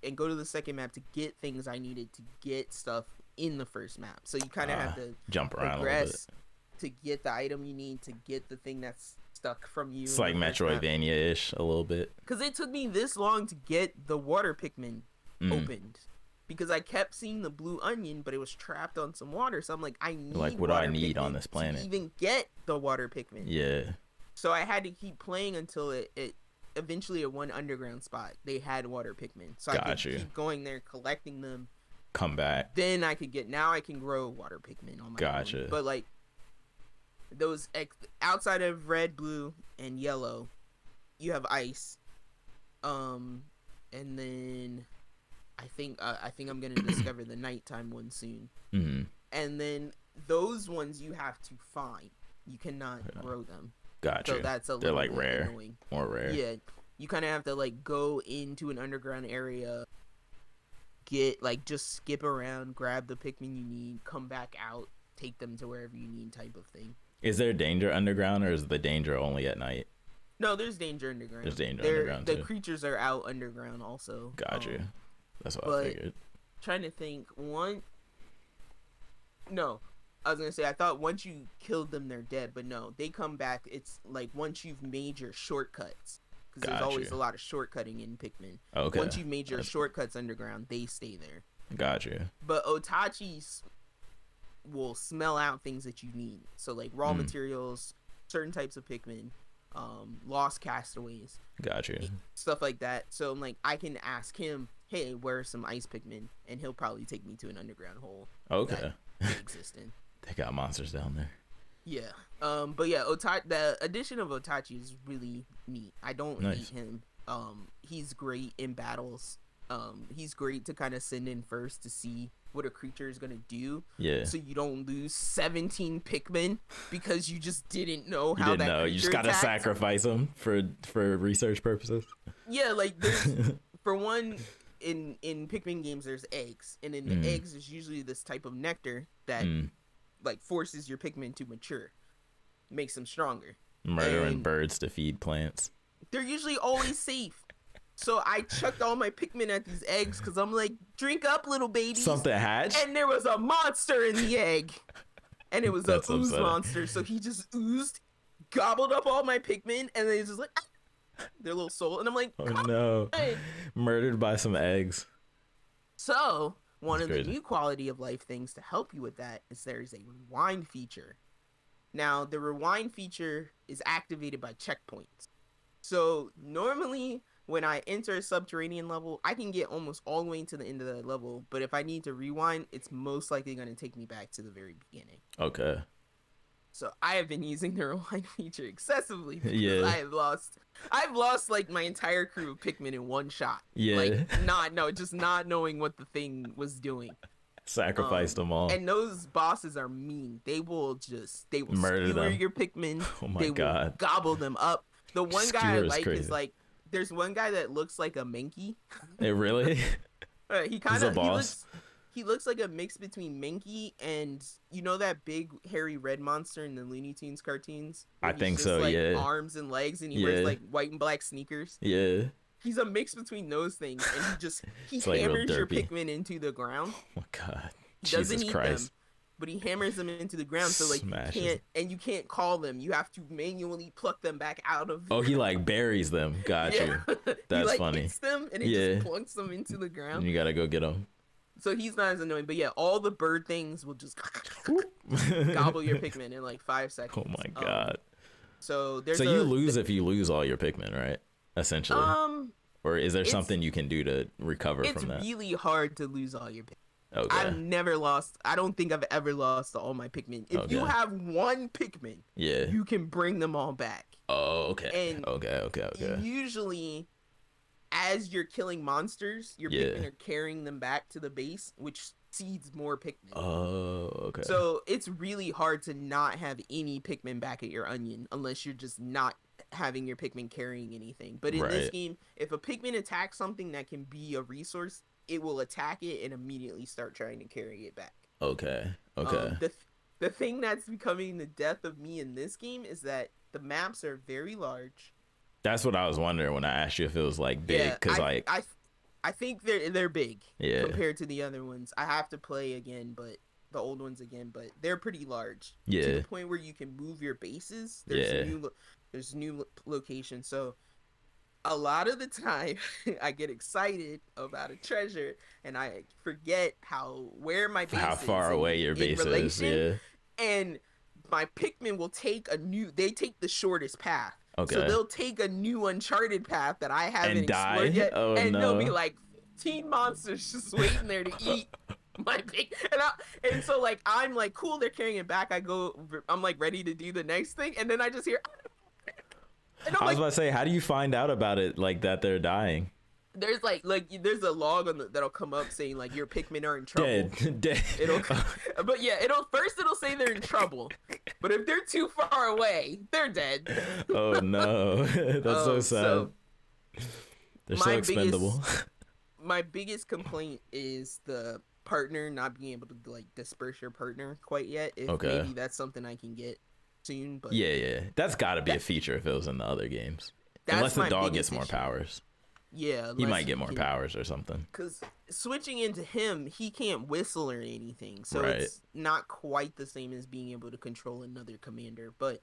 and go to the second map to get things I needed to get stuff in the first map. So you kind of have to jump around progress to get the item you need to get the thing that's stuck from you. It's like Metroidvania-ish a little bit. Because it took me this long to get the water Pikmin opened. Because I kept seeing the blue onion, but it was trapped on some water. So I'm like, I need like, what do I need on this planet to even get the water Pikmin? Yeah. So I had to keep playing until it eventually at one underground spot they had water Pikmin. So I could keep going there, collecting them. Come back. Then I could now I can grow water Pikmin on my own. But like those outside of red, blue, and yellow, you have ice. And then I think I'm gonna discover the nighttime one soon. Mm-hmm. And then those ones you have to find. You cannot grow them. Gotcha. So that's they're like rare, annoying. More rare. Yeah, you kind of have to like go into an underground area, just skip around, grab the Pikmin you need, come back out, take them to wherever you need, type of thing. Is there danger underground, or is the danger only at night? No, there's danger underground. There's danger underground too. The creatures are out underground also. Gotcha. That's what I figured. Trying to think. No, I was gonna say I thought once you killed them they're dead, but no, they come back. It's like once you've made your shortcuts, because there's always a lot of shortcutting in Pikmin. Okay. Once you've made your shortcuts underground, they stay there. Gotcha. But Otachis will smell out things that you need. So like raw materials, certain types of Pikmin, lost castaways. Gotcha. Stuff like that. So I'm like, I can ask him, hey, where are some ice Pikmin? And he'll probably take me to an underground hole. Okay. That exist in. They got monsters down there. Yeah. But yeah, the addition of Otachi is really neat. I don't hate him. He's great in battles. He's great to kind of send in first to see what a creature is gonna do. Yeah. So you don't lose 17 Pikmin because you just didn't know how you didn't know. You just gotta attacked. sacrifice them for research purposes. Yeah, like there's for one in Pikmin games there's eggs, and in the eggs is usually this type of nectar that like forces your Pikmin to mature, makes them stronger. Murdering birds to feed plants. They're usually always safe. So I chucked all my Pikmin at these eggs because I'm like, drink up, little babies. Something hatched? And there was a monster in the egg. And it was a ooze upsetting. monster. So he just oozed, gobbled up all my Pikmin, and then he's just like, their little soul. And I'm like, oh no. Hey. Murdered by some eggs. So one of the new quality of life things to help you with that is there's a rewind feature. Now, the rewind feature is activated by checkpoints. So normally when I enter a subterranean level, I can get almost all the way to the end of the level. But if I need to rewind, it's most likely going to take me back to the very beginning. Okay. So I have been using the rewind feature excessively because Yeah. I've lost like my entire crew of Pikmin in one shot. Yeah. Like just not knowing what the thing was doing. Sacrificed them all. And those bosses are mean. They will murder skewer them. your Pikmin. Oh my they God. will gobble them up. The one guy I Skewer is like crazy. is like, there's one guy that looks like a Mankey. It really? He kind of boss? he looks like a mix between Minky and you know that big hairy red monster in the Looney Tunes cartoons. I Where he's think just so. like Yeah. arms and legs, and he wears Yeah. like white and black sneakers. Yeah. He's a mix between those things, and he It's like real hammers your derpy. Pikmin into the ground. Oh my God. He doesn't Jesus eat Christ. them, but he hammers them into the ground. So like Smashes. you can't call them. You have to manually pluck them back out of. Oh, he like buries them. Got you. he That's like funny. hits them and it Yeah. just plunks them into the And ground. you gotta go get them. So he's not as annoying, but yeah, all the bird things will just gobble your Pikmin in like 5 seconds. Oh my God. So there's you lose if you lose all your Pikmin, right? Essentially. Or is there something you can do to recover from that? It's really hard to lose all your Pikmin. Okay. I've never lost. I don't think I've ever lost all my Pikmin. If you have one Pikmin, yeah, you can bring them all back. Oh, okay. And okay. Usually, as you're killing monsters, your Pikmin are carrying them back to the base, which seeds more Pikmin. Oh, okay. So it's really hard to not have any Pikmin back at your onion unless you're just not having your Pikmin carrying anything. But in this game, if a Pikmin attacks something that can be a resource, it will attack it and immediately start trying to carry it back. Okay. The thing that's becoming the death of me in this game is that the maps are very large. That's what I was wondering when I asked you if it was like big, because I think they're big Yeah. compared to the other ones. I have to play again, but the old ones again, but they're pretty large. Yeah. To the point where you can move your bases. There's new locations. So a lot of the time I get excited about a treasure and I forget where my base is. How far away your base is. Yeah. And my Pikmin will take they take the shortest path. Okay. So they'll take a new uncharted path that I haven't And die? explored yet. Oh, and no. there'll be like 15 monsters just waiting there to eat my Pikmin. And so like I'm like, cool, they're carrying it back. I'm like ready to do the next thing, and then I just hear and I was about to say, how do you find out about it like that they're dying? There's there's a log that'll come up saying like your Pikmin are in trouble. Dead. But yeah, it'll say they're in trouble. But if they're too far away, they're dead. Oh no, that's so sad. They're so expendable. My biggest complaint is the partner not being able to like disperse your partner quite yet. Maybe that's something I can get soon. But yeah, that's got to be a feature if it was in the other games. Unless the dog gets more powers. Yeah, he might get more powers or something. Because switching into him, he can't whistle or anything, so it's not quite the same as being able to control another commander. But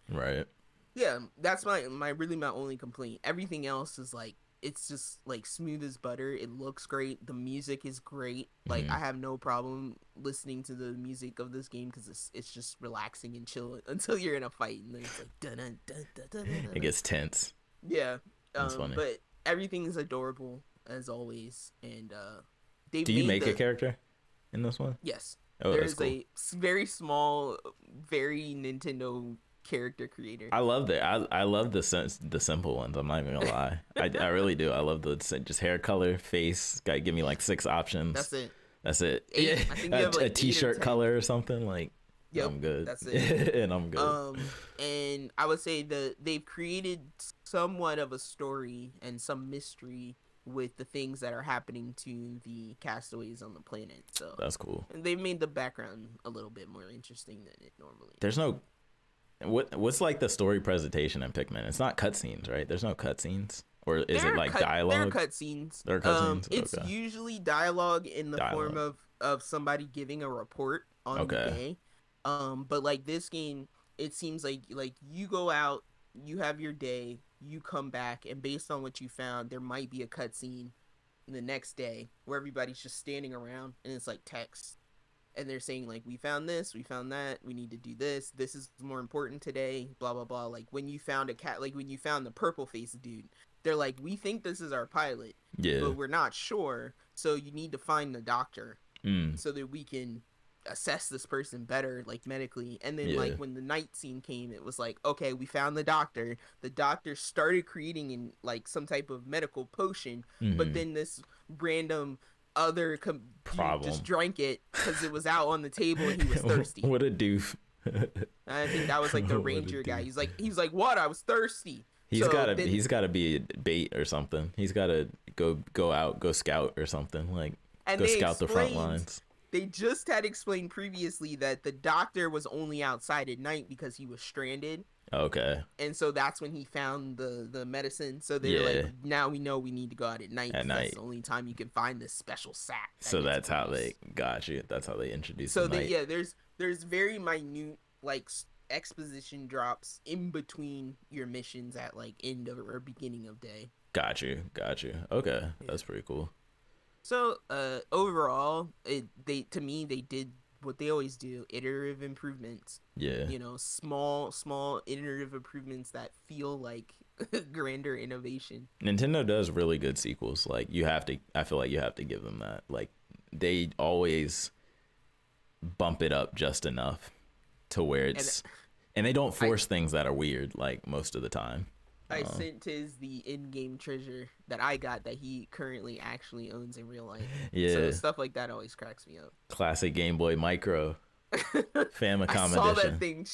yeah, that's my only complaint. Everything else is like it's just like smooth as butter. It looks great. The music is great. Like I have no problem listening to the music of this game because it's just relaxing and chill until you're in a fight and then it's like dun dun dun dun dun dun. It gets tense. Yeah, that's funny. But everything is adorable as always, and do you make a character in this one? Yes. Oh, there's cool. a very small, very Nintendo character creator. I love that. I love the simple ones. I'm not even gonna lie. I really do. I love the just hair color, face. Guy, give me like 6 options. That's it. 8. Yeah. I think you have like a t-shirt color or something like. Yep, I'm good. That's it. And I'm good. And I would say that they've created somewhat of a story and some mystery with the things that are happening to the castaways on the planet. So that's cool. And they've made the background a little bit more interesting than it normally. There's no what's like the story presentation in Pikmin? It's not cutscenes, right? There's no cutscenes. Or is it like dialogue? There are cutscenes. There are cutscenes. It's usually dialogue in the form of somebody giving a report on the day. But like this game, it seems like you go out, you have your day, you come back, and based on what you found, there might be a cutscene the next day where everybody's just standing around and it's like text, and they're saying like, we found this, we found that, we need to do this, this is more important today, blah blah blah. Like when you found a cat, like when you found the purple faced dude, they're like, we think this is our pilot, but we're not sure, so you need to find the doctor so that we can assess this person better, like medically. And then like when the night scene came, it was like, okay, we found the doctor started creating in like some type of medical potion, but then this random other dude just drank it because it was out on the table and he was thirsty. What a doof. I think that was like the ranger guy. He's like what, I was thirsty. He's gotta be a bait or something. He's gotta go out, go scout or something, like go scout the front lines. they just had explained previously that the doctor was only outside at night because he was stranded. Okay. And so that's when he found the medicine. So they're Yeah. like, now we know we need to go out at night. At night. That's the only time you can find this special sack. So that's how they got you. That's how they introduced So the night. there's very minute like exposition drops in between your missions at like end of or beginning of day. Got you. Okay, yeah. That's pretty cool. So overall, they did what they always do, iterative improvements. Yeah. You know, small iterative improvements that feel like grander innovation. Nintendo does really good sequels. Like I feel like you have to give them that. Like they always bump it up just enough to where it's and they don't force things that are weird like most of the time. I sent Tiz the in-game treasure that I got that he currently actually owns in real life. Yeah. So stuff like that always cracks me up. Classic Game Boy Micro. Famicom I saw edition. that thing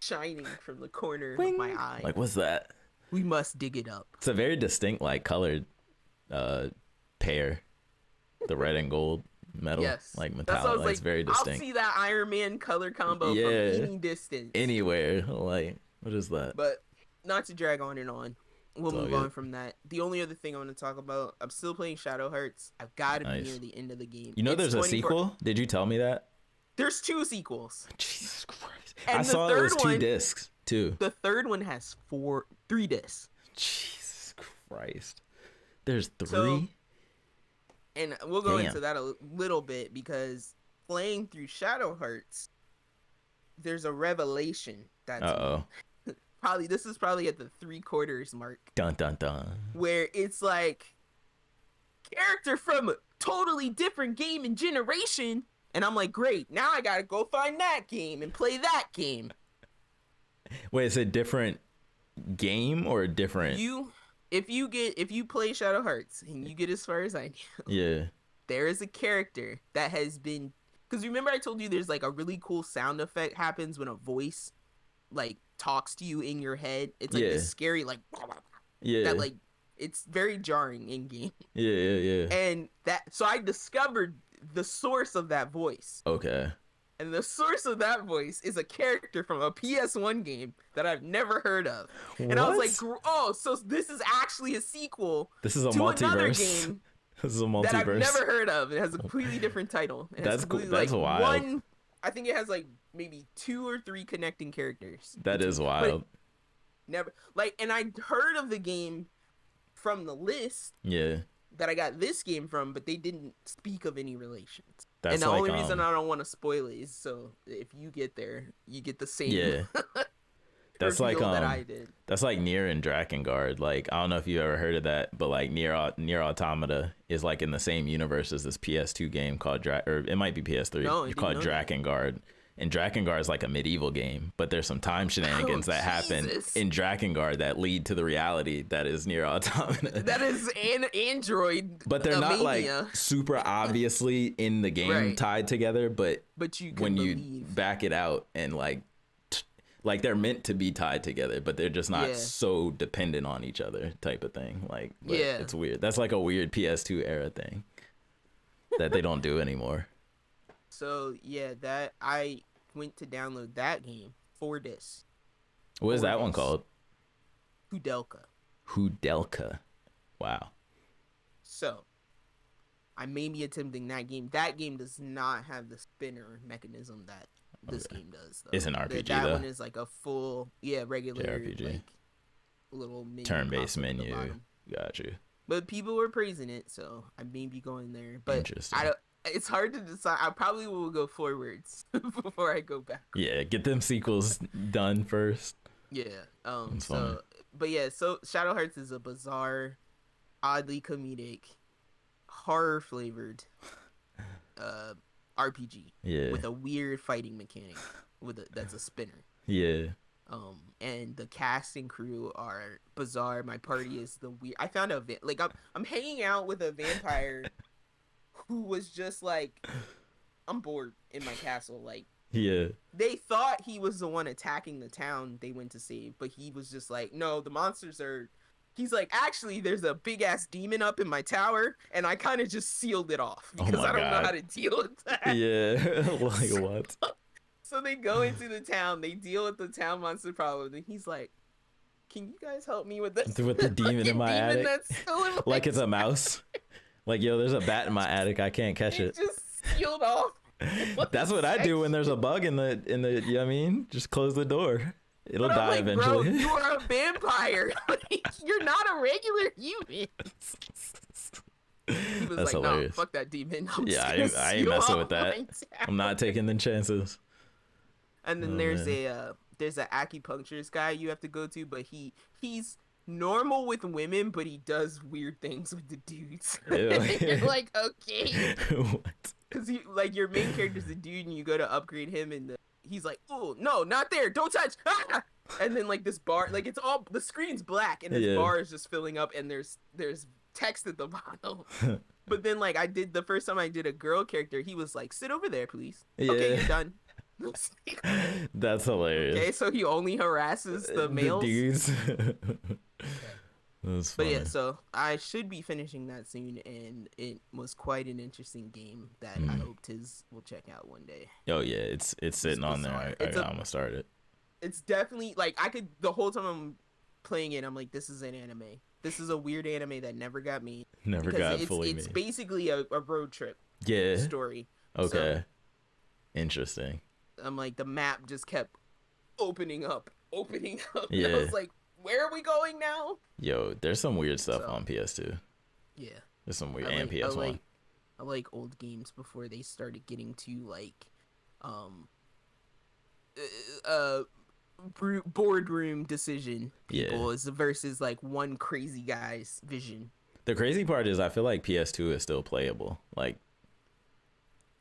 shining from the corner Wing. of my eye. Like, what's that? We must dig it up. It's a very distinct, like, colored pair. The red and gold metal. Yes. Like, metallic. Like, it's very distinct. I'll see that Iron Man color combo from any distance. Anywhere. Like, what is that? But not to drag on and on. We'll It's all move on good. from that. The only other thing I want to talk about, I'm still playing Shadow Hearts. I've got to be Nice. near the end of the game. You know It's there's a 24 sequel? Did you tell me that? There's 2 sequels. Jesus Christ. And I the saw it was third 2 one- discs, too. The third one has 3 discs. Jesus Christ. There's 3? So, and we'll go Damn. into that a little bit because playing through Shadow Hearts, there's a revelation that's Uh-oh. this is probably at the 3/4 mark Dun, dun, dun. where it's like character from a totally different game and generation, and I'm like, great, now I gotta go find that game and play that game. Wait, is it different game or different? If you play Shadow Hearts and you get as far as I do, Yeah. there is a character that has been, because remember I told you there's like a really cool sound effect happens when a voice like talks to you in your head. It's like this scary like Yeah. that, like it's very jarring in game. Yeah. And so I discovered the source of that voice. Okay. And the source of that voice is a character from a PS1 game that I've never heard of. And I was like, oh, so this is actually a sequel This is a to another multiverse. game This is a multiverse. that I've never heard of. It has a completely different title. It has That's cool. completely, That's like, wild. I think it has like maybe 2 or 3 connecting characters. That is wild. Never like, and I heard of the game from the list Yeah. that I got this game from, but they didn't speak of any relations. That's and the like, only reason I don't want to spoil it is so if you get there, you get the same. Yeah. That's like that I did. That's like Nier and Drakengard. Like, I don't know if you ever heard of that, but like Nier Automata is like in the same universe as this PS2 game called or it might be PS3. No, It's called Drakengard. And Drakengard is like a medieval game, but there's some time shenanigans that happen in Drakengard that lead to the reality that is Nier Automata. That is an Android. But they're not like super obviously in the game tied together, but you can when believe. you back it out and like they're meant to be tied together, but they're just not so dependent on each other type of thing. Like, it's weird. That's like a weird PS2 era thing that they don't do anymore. So that I went to download that game 4 discs. What is that one called? Hudelka. Wow. So I may be attempting that game. That game does not have the spinner mechanism that this game does, though. It's an RPG, that though. one is like a full, regular JRPG. like little menu Turn-based pop up at the menu. bottom. Got you. But people were praising it, so I may be going there. But Interesting. it's hard to decide. I probably will go forwards before I go back. Yeah, get them sequels done first. Yeah. That's funny. So Shadow Hearts is a bizarre, oddly comedic, horror flavored RPG. Yeah. With a weird fighting mechanic that's a spinner. Yeah. And the cast and crew are bizarre. My party is the weird. I found I'm hanging out with a vampire who was just like, I'm bored in my castle. Like, Yeah. they thought he was the one attacking the town they went to save, but he was just like, no, the monsters are He's like, actually, there's a big ass demon up in my tower, and I kind of just sealed it off because I don't know how to deal with that. Yeah, like what? So they go into the town, they deal with the town monster problem, and he's like, "Can you guys help me with this? With the demon in my attic, that's still in my like it's a mouse. Like, yo, there's a bat in my attic. I can't catch it. Just sealed off." That's what I do when there's a bug in the. You know what I mean? Just close the door. It'll die like, eventually. Bro, you are a vampire. You're not a regular human. He was That's like, hilarious. "No, fuck that demon. I ain't messing with that. I'm not taking the chances." And then there's an acupuncturist guy you have to go to, but he's normal with women, but he does weird things with the dudes. You're like, okay, because your main character's a dude, and you go to upgrade him, and he's like, "Oh no, not there! Don't touch!" Ah! And then like this bar, like it's all the screen's black, and this bar is just filling up, and there's text at the bottom. But then like the first time I did a girl character, he was like, "Sit over there, please." Yeah. Okay, you're done. That's hilarious. Okay, so he only harasses the males. The dudes. That's funny. But yeah, so I should be finishing that soon, and it was quite an interesting game that I hope Tiz will check out one day. Oh yeah, it's sitting on there. I'm gonna start it. It's definitely like the whole time I'm playing it, I'm like, this is an anime. This is a weird anime that never got me. Never got fully made. It's basically a road trip. Yeah. Story. Okay. So, interesting. I'm like, the map just kept opening up. Yeah. And I was like, where are we going now? Yo, there's some weird stuff on PS2. Yeah. There's some weird and PS1. I like old games before they started getting to like boardroom decision people versus like one crazy guy's vision. The crazy part is I feel like PS2 is still playable. Like,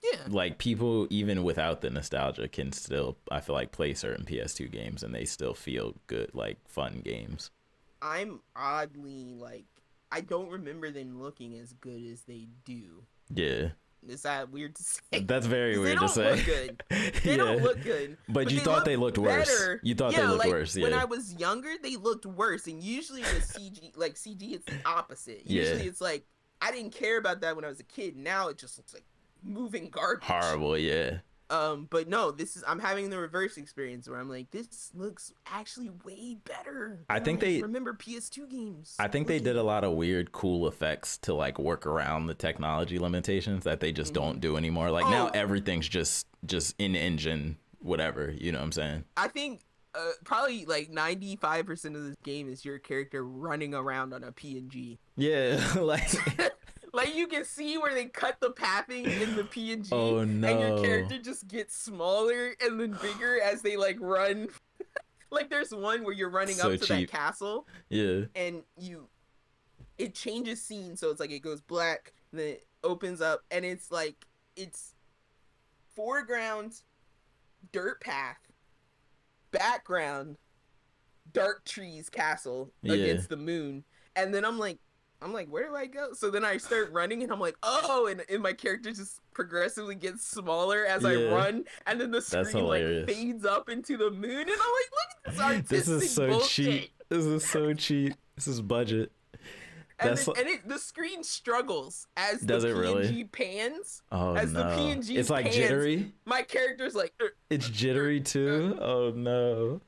yeah, like people even without the nostalgia can still, I feel like, play certain PS2 games and they still feel good, like fun games. I'm oddly like, I don't remember them looking as good as they do. Yeah. Is that weird to say? That's very weird to say. They don't look good. They don't look good. But you thought they looked worse. You thought they looked worse. Yeah. When I was younger, they looked worse. And usually with CG, like CG, it's the opposite. Usually it's like, I didn't care about that when I was a kid. Now it just looks like moving garbage. Horrible, yeah. But no, I'm having the reverse experience where I'm like, this looks actually way better. I think they remember PS2 games. I think they did a lot of weird, cool effects to like work around the technology limitations that they just don't do anymore. Like now everything's just in engine, whatever. You know what I'm saying? I think probably like 95% of this game is your character running around on a PNG. Yeah, like. Like, you can see where they cut the pathing in the PNG. Oh, no. And your character just gets smaller and then bigger as they, like, run. Like, there's one where you're running up to that castle. Yeah. And it changes scene. So it's like, it goes black, then it opens up, and it's like, it's foreground, dirt path, background, dark trees, castle against the moon. And then I'm like, where do I go? So then I start running, and I'm like, oh, and my character just progressively gets smaller as I run, and then the screen like fades up into the moon, and I'm like, look at this artistic This is so bullshit. cheap. This is so cheap. This is budget. The screen struggles as the PNG pans. Oh, as the PNG it's like pans, jittery. My character's like, it's jittery too. Oh no.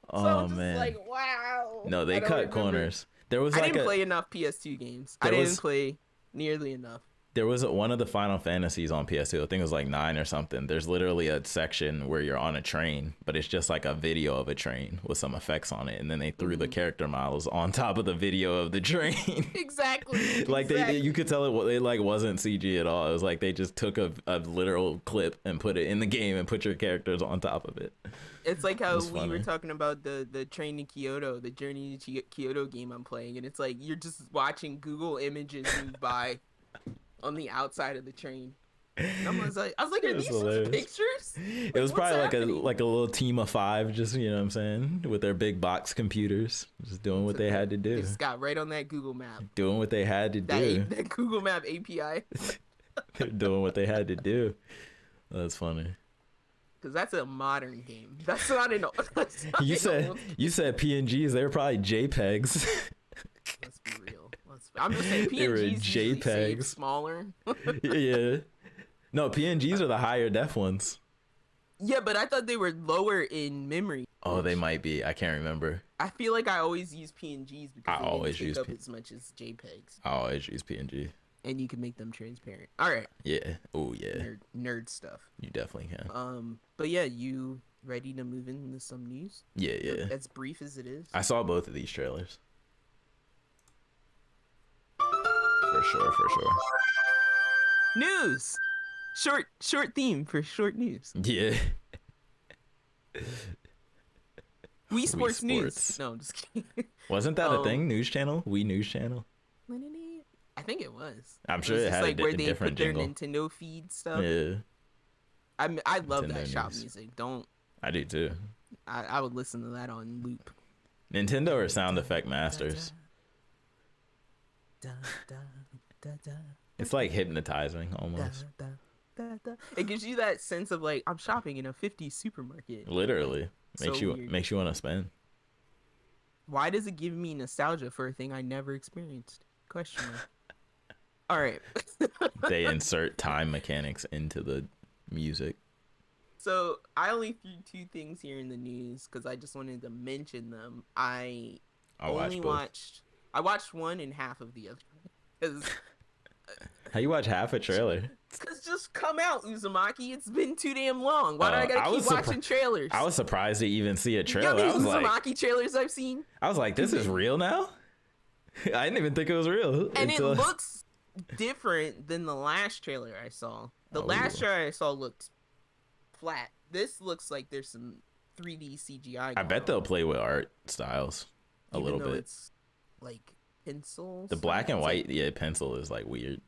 Oh, so I'm just man. like, wow. No, they cut corners. There was I didn't play enough PS2 games. I didn't play nearly enough. There was one of the Final Fantasies on PS2. I think it was like 9 or something. There's literally a section where you're on a train, but it's just like a video of a train with some effects on it, and then they threw the character models on top of the video of the train. Exactly. Like you could tell it like wasn't CG at all. It was like they just took a literal clip and put it in the game and put your characters on top of it. It's like how we were talking about the train to Kyoto, the Journey to Kyoto game I'm playing, and it's like you're just watching Google images move by on the outside of the train. And I was like, are these just pictures? It was probably like a little team of 5, just, you know what I'm saying, with their big box computers, just doing what they had to do. They just got right on that Google map. Doing what they had to do. That Google Map API. They're doing what they had to do. That's funny. Because that's a modern game. That's not an. You said PNGs. They were probably JPEGs. I'm just saying They were PNGs usually save JPEGs. smaller. Yeah. No, PNGs are the higher def ones. Yeah, but I thought they were lower in memory. Oh, they might be. I can't remember. I feel like I always use PNGs because I they always didn't use take up as much as JPEGs, I always use PNG. and you can make them transparent. All right, Yeah. Oh yeah. nerd stuff. You definitely can. But yeah, you ready to move into some news? Yeah, yeah. As brief as it is. I saw both of these trailers. For sure, for sure. News. Short theme for short news. Yeah. Wii Sports Sports. News. No, I'm just kidding. Wasn't that a thing? News channel? Wii News channel? I think it was. I'm sure it was it just had like a where they different put their jingle. Nintendo feed stuff. Yeah. I love that Nintendo shop news. music. Don't I do too. I would listen to that on loop. Nintendo are sound effect masters. It's like hypnotizing almost. It gives you that sense of like I'm shopping in a 50s supermarket. Literally. So weird. Makes you want to spend. Why does it give me nostalgia for a thing I never experienced? Question mark. All right. They insert time mechanics into the music. So I only threw two things here in the news because I just wanted to mention them. I watched one and half of the other. Because How you watch half a trailer? just come out, Uzumaki. It's been too damn long. Why do I gotta keep watching trailers? I was surprised to even see a You trailer. know I how was many like, Uzumaki trailers I've seen? I was like, this is real now? I didn't even think it was real. And it looks different than the last trailer I saw. The last trailer I saw looked flat. This looks like there's some 3D CGI. I bet they'll play with art styles a little bit. It's like pencil. The black and white, pencil is like weird.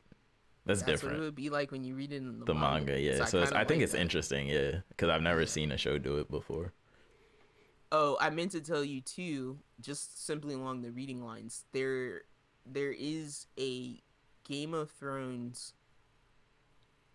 That's different. What it would be like when you read it in the manga. Yeah. So I think it's that. interesting, yeah, because I've never seen a show do it before. Oh, I meant to tell you too, just simply along the reading lines, there is a Game of Thrones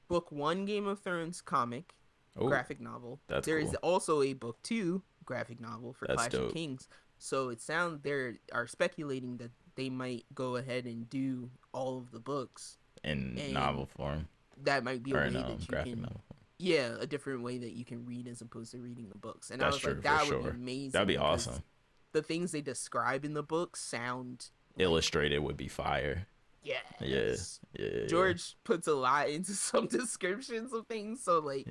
book 1 Game of Thrones comic, graphic novel. There is also a book 2 graphic novel for Clash of Kings. So it sounds they are speculating that they might go ahead and do all of the books in novel form. That might be a way that you graphic can, novel. Yeah, a different way that you can read as opposed to reading the books. And That's I was like, that would be amazing. That'd be awesome. The things they describe in the books sound illustrated would be fire. Yes. Yeah. George puts a lot into some descriptions of things, so like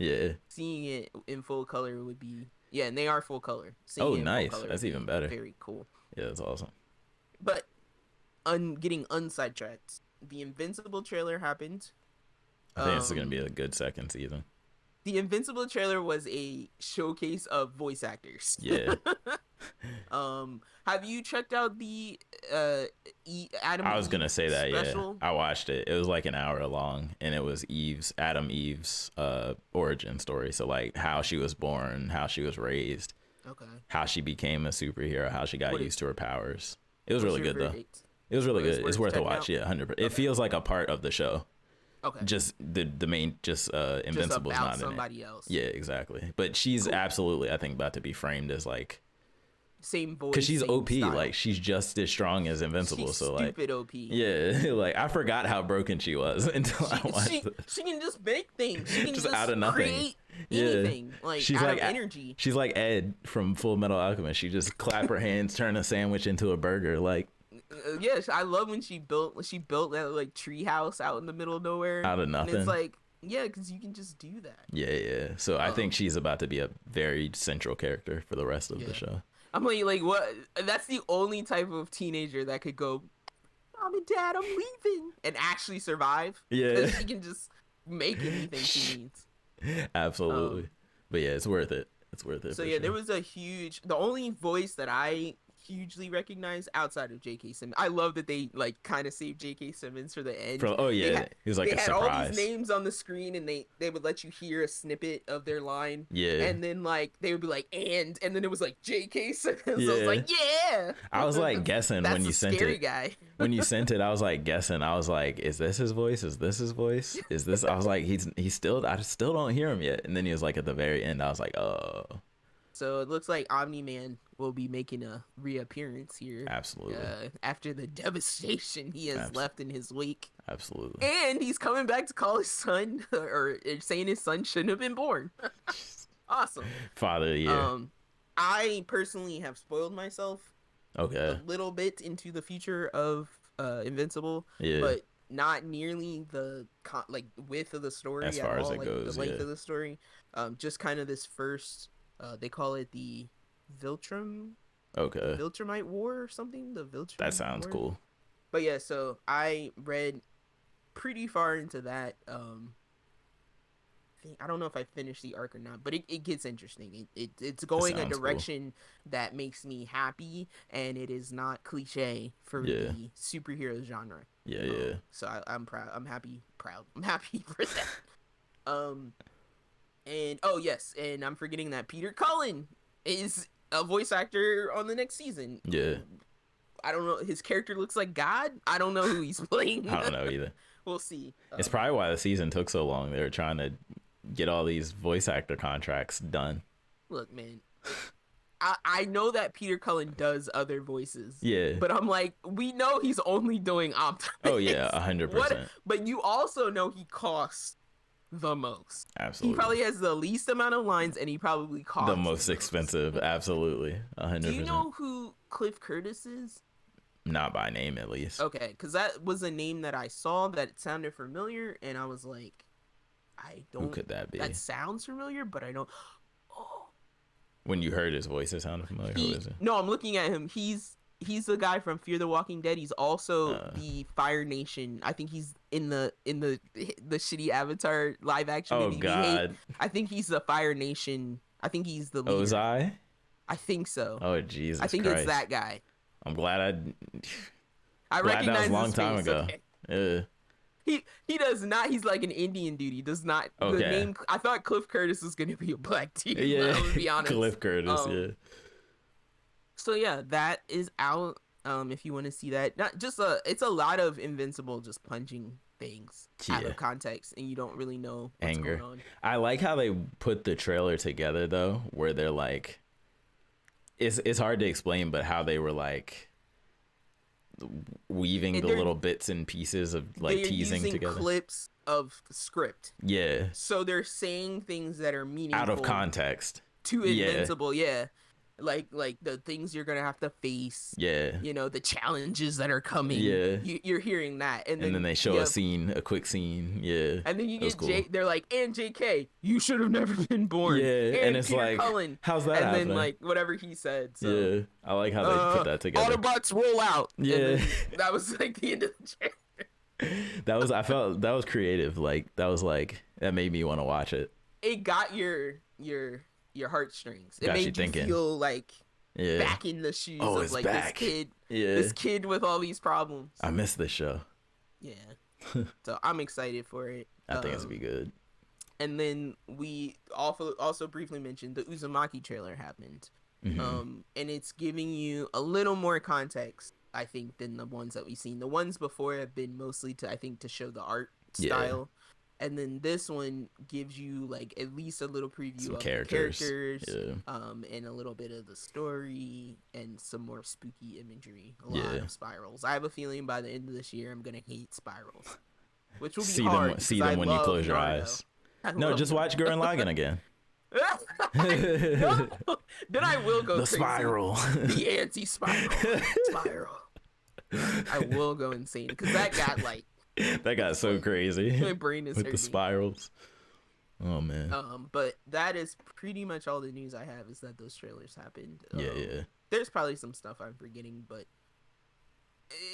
seeing it in full color would be and they are full color. Seeing nice. That's even better. Very cool. Yeah, that's awesome. But getting unsidetracked. The Invincible trailer happened. I think it's gonna be a good second season. The Invincible trailer was a showcase of voice actors. Yeah. Have you checked out the Adam? I was gonna say that. Special? Yeah, I watched it. It was like an hour long, and it was Adam Eve's origin story. So like how she was born, how she was raised, how she became a superhero, how she got used to her powers. It was really good though. It was really good. It's worth a watch. Yeah, 100%. It feels like a part of the show. Okay. Just the main, Invincible's not in it. Somebody else. Yeah, exactly. But she's absolutely, I think, about to be framed as like same voice. Because she's OP, style. like she's just as strong as Invincible. She's so stupid like, OP. Yeah, like I forgot how broken she was until I watched it. She can just make things. She can just out of nothing. Create anything. Like she's out like of energy. She's like Ed from Full Metal Alchemist. She just clap her hands, turn a sandwich into a burger. Like. Yes, I love when she built that like tree house out in the middle of nowhere out of nothing. And it's like because you can just do that. Yeah. So I think she's about to be a very central character for the rest of the show. I'm like what? That's the only type of teenager that could go, Mom and Dad, I'm leaving, and actually survive. Yeah, she can just make anything she needs. Absolutely, but yeah, it's worth it. It's worth it. So yeah, there was the only voice that I hugely recognized outside of J.K. Simmons. I love that they like kind of saved J.K. Simmons for the end. He was like a surprise. They had all these names on the screen, and they would let you hear a snippet of their line. Yeah, and then like they would be like, and then it was like J.K. Simmons. Yeah. So I was like, yeah. I was like guessing when you sent it. Guy. When you sent it, I was like guessing. I was like, is this his voice? Is this his voice? Is this? I was like, he's still. I still don't hear him yet. And then he was like at the very end. I was like, oh. So it looks like Omni-Man will be making a reappearance here. Absolutely. After the devastation he has left in his wake. Absolutely. And he's coming back to call his son, or saying his son shouldn't have been born. Awesome. Father, yeah. I personally have spoiled myself Okay. a little bit into the future of Invincible, Yeah. but not nearly the width of the story As far as it like goes, the length yeah. of the story. Just kind of this first, they call it the Viltrumite War or something. The Viltrum. That sounds War. cool. But yeah, so I read pretty far into that. I don't know if I finished the arc or not, but it gets interesting. It's going a direction that makes me happy, and it is not cliche for the superhero genre. Yeah. So I'm proud. I'm happy for that. And oh yes, and I'm forgetting that Peter Cullen is a voice actor on the next season. Yeah. I don't know. His character looks like God. I don't know who he's playing. I don't know either. We'll see. It's probably why the season took so long. They were trying to get all these voice actor contracts done. Look, man, I know that Peter Cullen does other voices. Yeah. But I'm like, we know he's only doing Optimus. Oh, yeah, 100%. But you also know he costs the most. Absolutely. He probably has the least amount of lines, and he probably costs the most expensive. Absolutely. 100%. Do you know who Cliff Curtis is? Not by name, at least. Okay, because that was a name that I saw that sounded familiar, and I was like, I don't. Who could that be? That sounds familiar, but I don't. Oh. When you heard his voice, it sounded familiar. Who is it? No, I'm looking at him. He's the guy from Fear the Walking Dead. He's also the Fire Nation. I think he's in the shitty Avatar live action movie. Oh God! I think he's the Fire Nation. I think he's the leader. Ozai? I think so. Oh Jesus! I think Christ. it's that guy. I'm glad I recognize that was a long his time face. ago. Okay. He does not. He's like an Indian dude. He does not. Okay. The name. I thought Cliff Curtis was going to be a black dude. Yeah. I'm gonna be honest. Cliff Curtis. Yeah. So yeah, that is out. If you want to see that, not just it's a lot of Invincible just punching things out of context, and you don't really know what's going on. I like how they put the trailer together though, where they're like, it's hard to explain, but how they were like weaving the little bits and pieces of like teasing together, clips of script. Yeah. So they're saying things that are meaningful out of context to Invincible. Yeah. Like the things you're gonna have to face. Yeah. You know, the challenges that are coming. Yeah. You're hearing that, and then they show a quick scene. Yeah. And then you get cool. They're like, and JK, you should have never been born. Yeah. And it's Peter like, Cullen. How's that? And happening? then like whatever he said. So, yeah. I like how they put that together. Autobots roll out. Yeah. That was like the end of the trailer. I felt that was creative. Like that made me want to watch it. It got your heartstrings. It made you feel like back in the shoes of like back. This kid with all these problems. I miss this show. Yeah. So I'm excited for it. I think it's gonna be good. And then we also briefly mentioned the Uzumaki trailer happened. Mm-hmm. And it's giving you a little more context, I think, than the ones that we've seen. The ones before have been mostly to show the art style. And then this one gives you like at least a little preview of characters and a little bit of the story and some more spooky imagery. A lot of spirals. I have a feeling by the end of this year I'm gonna hate spirals, which will be hard. See them when you close your eyes. No, just watch Gurren Lagann again. No, then I will go the crazy. Spiral. The anti-spiral. Spiral. I will go insane because that got like. That got so crazy. My brain is with hurting. The spirals. Oh man. But that is pretty much all the news I have is that those trailers happened. Yeah. There's probably some stuff I'm forgetting, but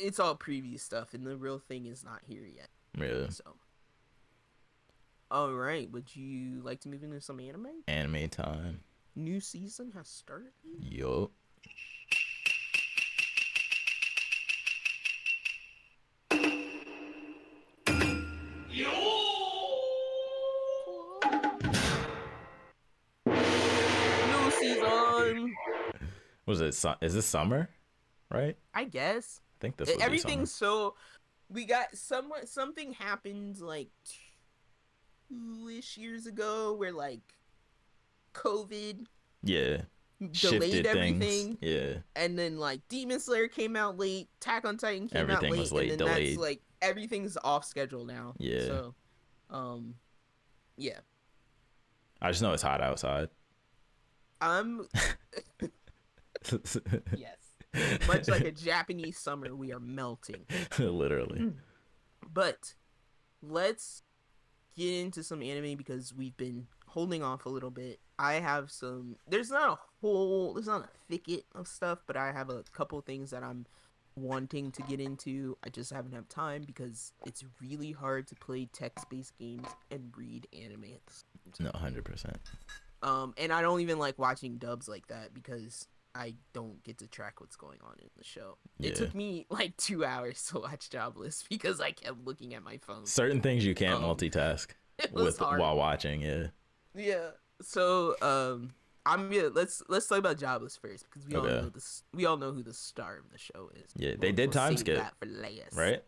it's all previous stuff, and the real thing is not here yet. Yeah. So. All right. Would you like to move into some anime? Anime time. New season has started. Yup. New season. Was it? Is this summer? Right. I guess. I think this. Everything's so. We got something happened like 2-ish years ago where like COVID Yeah. delayed Shifted things. everything. Yeah. And then like Demon Slayer came out late, Attack on Titan came out Everything late, was and late, then that's delayed. like everything's off schedule now. Yeah. So, um, yeah, I just know it's hot outside. I'm yes, much like a Japanese summer, we are melting. Literally. But let's get into some anime because we've been holding off a little bit. I have some. There's not a thicket of stuff, but I have a couple things that I'm wanting to get into. I just haven't had time because it's really hard to play text-based games and read anime at the same time. No, 100%. And I don't even like watching dubs like that because I don't get to track what's going on in the show. Yeah. It took me like 2 hours to watch Jobless because I kept looking at my phone. Certain things you can't multitask with hard. while watching. Yeah. Yeah. So let's talk about Jobless first because we all know this. We all know who the star of the show is. Yeah, they did time skip that for last. right?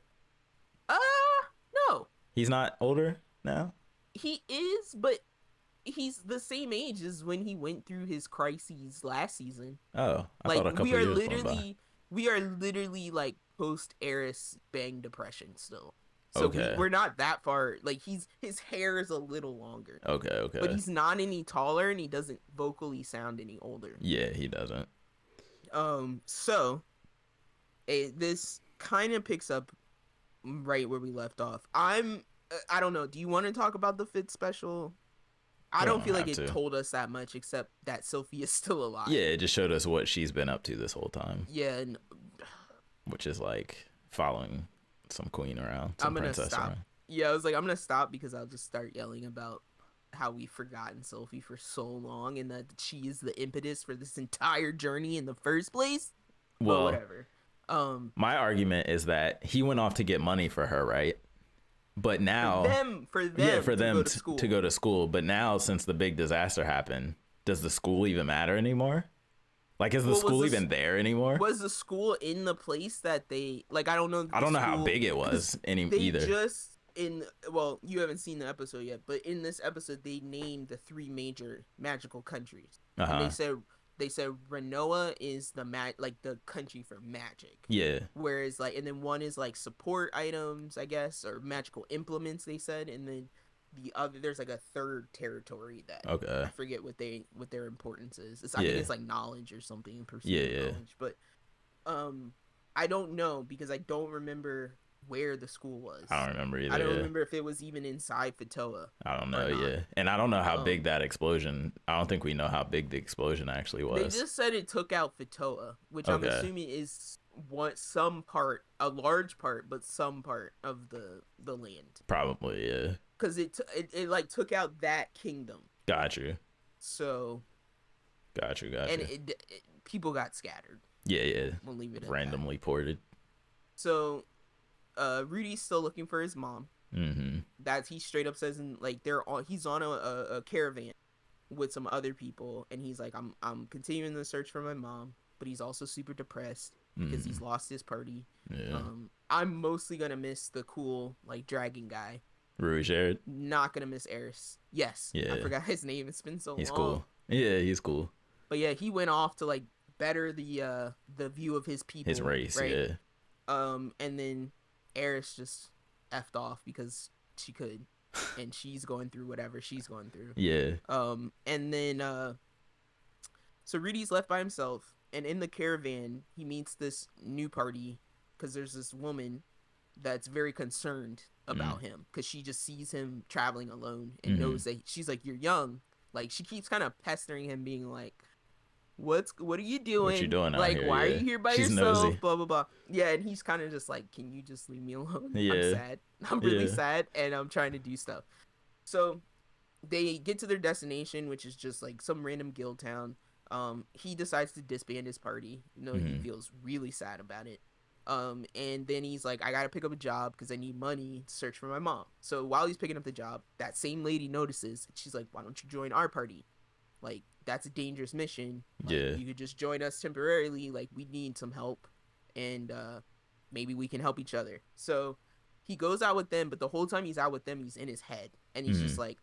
No. He's not older now. He is, but he's the same age as when he went through his crises last season. Oh, I thought a couple we are years went by. we are literally like post Eris bang depression still. So Okay. we're not that far. Like his hair is a little longer. Okay. But he's not any taller and he doesn't vocally sound any older. Yeah, he doesn't. So this kind of picks up right where we left off. I don't know. Do you want to talk about the fifth special? I don't feel like it told us that much except that Sophia's still alive. Yeah, it just showed us what she's been up to this whole time. Yeah, and which is like following some queen around, some I'm gonna princess stop. around. Yeah, I was like, I'm gonna stop because I'll just start yelling about how we've forgotten Sophie for so long and that she is the impetus for this entire journey in the first place. Well, but whatever. My argument is that he went off to get money for her, right? But now for them to go to school. But now, since the big disaster happened, does the school even matter anymore? Like, is the school even there anymore? Was the school in the place that they like? I don't know. I don't know how big it was either. Well, you haven't seen the episode yet, but in this episode they named the 3 major magical countries. And they said Renoa is the country for magic. Yeah. Whereas and then one is like support items, I guess, or magical implements. They said, and then the other there's like a third territory that I forget what their importance is. I think it's like knowledge or something. Knowledge. But I don't know because I don't remember where the school was. I don't remember either. I don't remember if it was even inside Fatoa. I don't know, and I don't know how big that explosion. I don't think we know how big the explosion actually was. They just said it took out Fatoa, which I'm assuming is a large part, but some part of the land. Probably, yeah. Because it like took out that kingdom. Got you. So. Got you. And people got scattered. Yeah. We'll leave it at randomly ported. So. Rudy's still looking for his mom. Mm-hmm. That he straight up says he's on a caravan with some other people, and he's like, I'm continuing the search for my mom, but he's also super depressed because he's lost his party. Yeah. I'm mostly gonna miss the cool dragon guy. Rouge Jared. Not gonna miss Eris. Yes. Yeah. I forgot his name. It's been so long. He's cool. Yeah, he's cool. But yeah, he went off to better the view of his people. His race, right? Yeah. And then Eris just effed off because she could, and she's going through whatever she's going through. Yeah. And then so Rudy's left by himself, and in the caravan he meets this new party because there's this woman that's very concerned about him because she just sees him traveling alone and knows that she's like, you're young. Like, she keeps kind of pestering him, being like, what are you doing? What you doing out like, here? why are you here by She's yourself? Nosy. Blah, blah, blah. Yeah, and he's kind of just like, can you just leave me alone? Yeah. I'm sad. I'm really sad, and I'm trying to do stuff. So they get to their destination, which is just some random guild town. He decides to disband his party. He feels really sad about it. And then he's like, I gotta pick up a job because I need money to search for my mom. So while he's picking up the job, that same lady notices. She's like, why don't you join our party? Like, that's a dangerous mission. You could just join us temporarily. Like, we need some help, and maybe we can help each other. So he goes out with them, but the whole time he's out with them, he's in his head, and he's just like,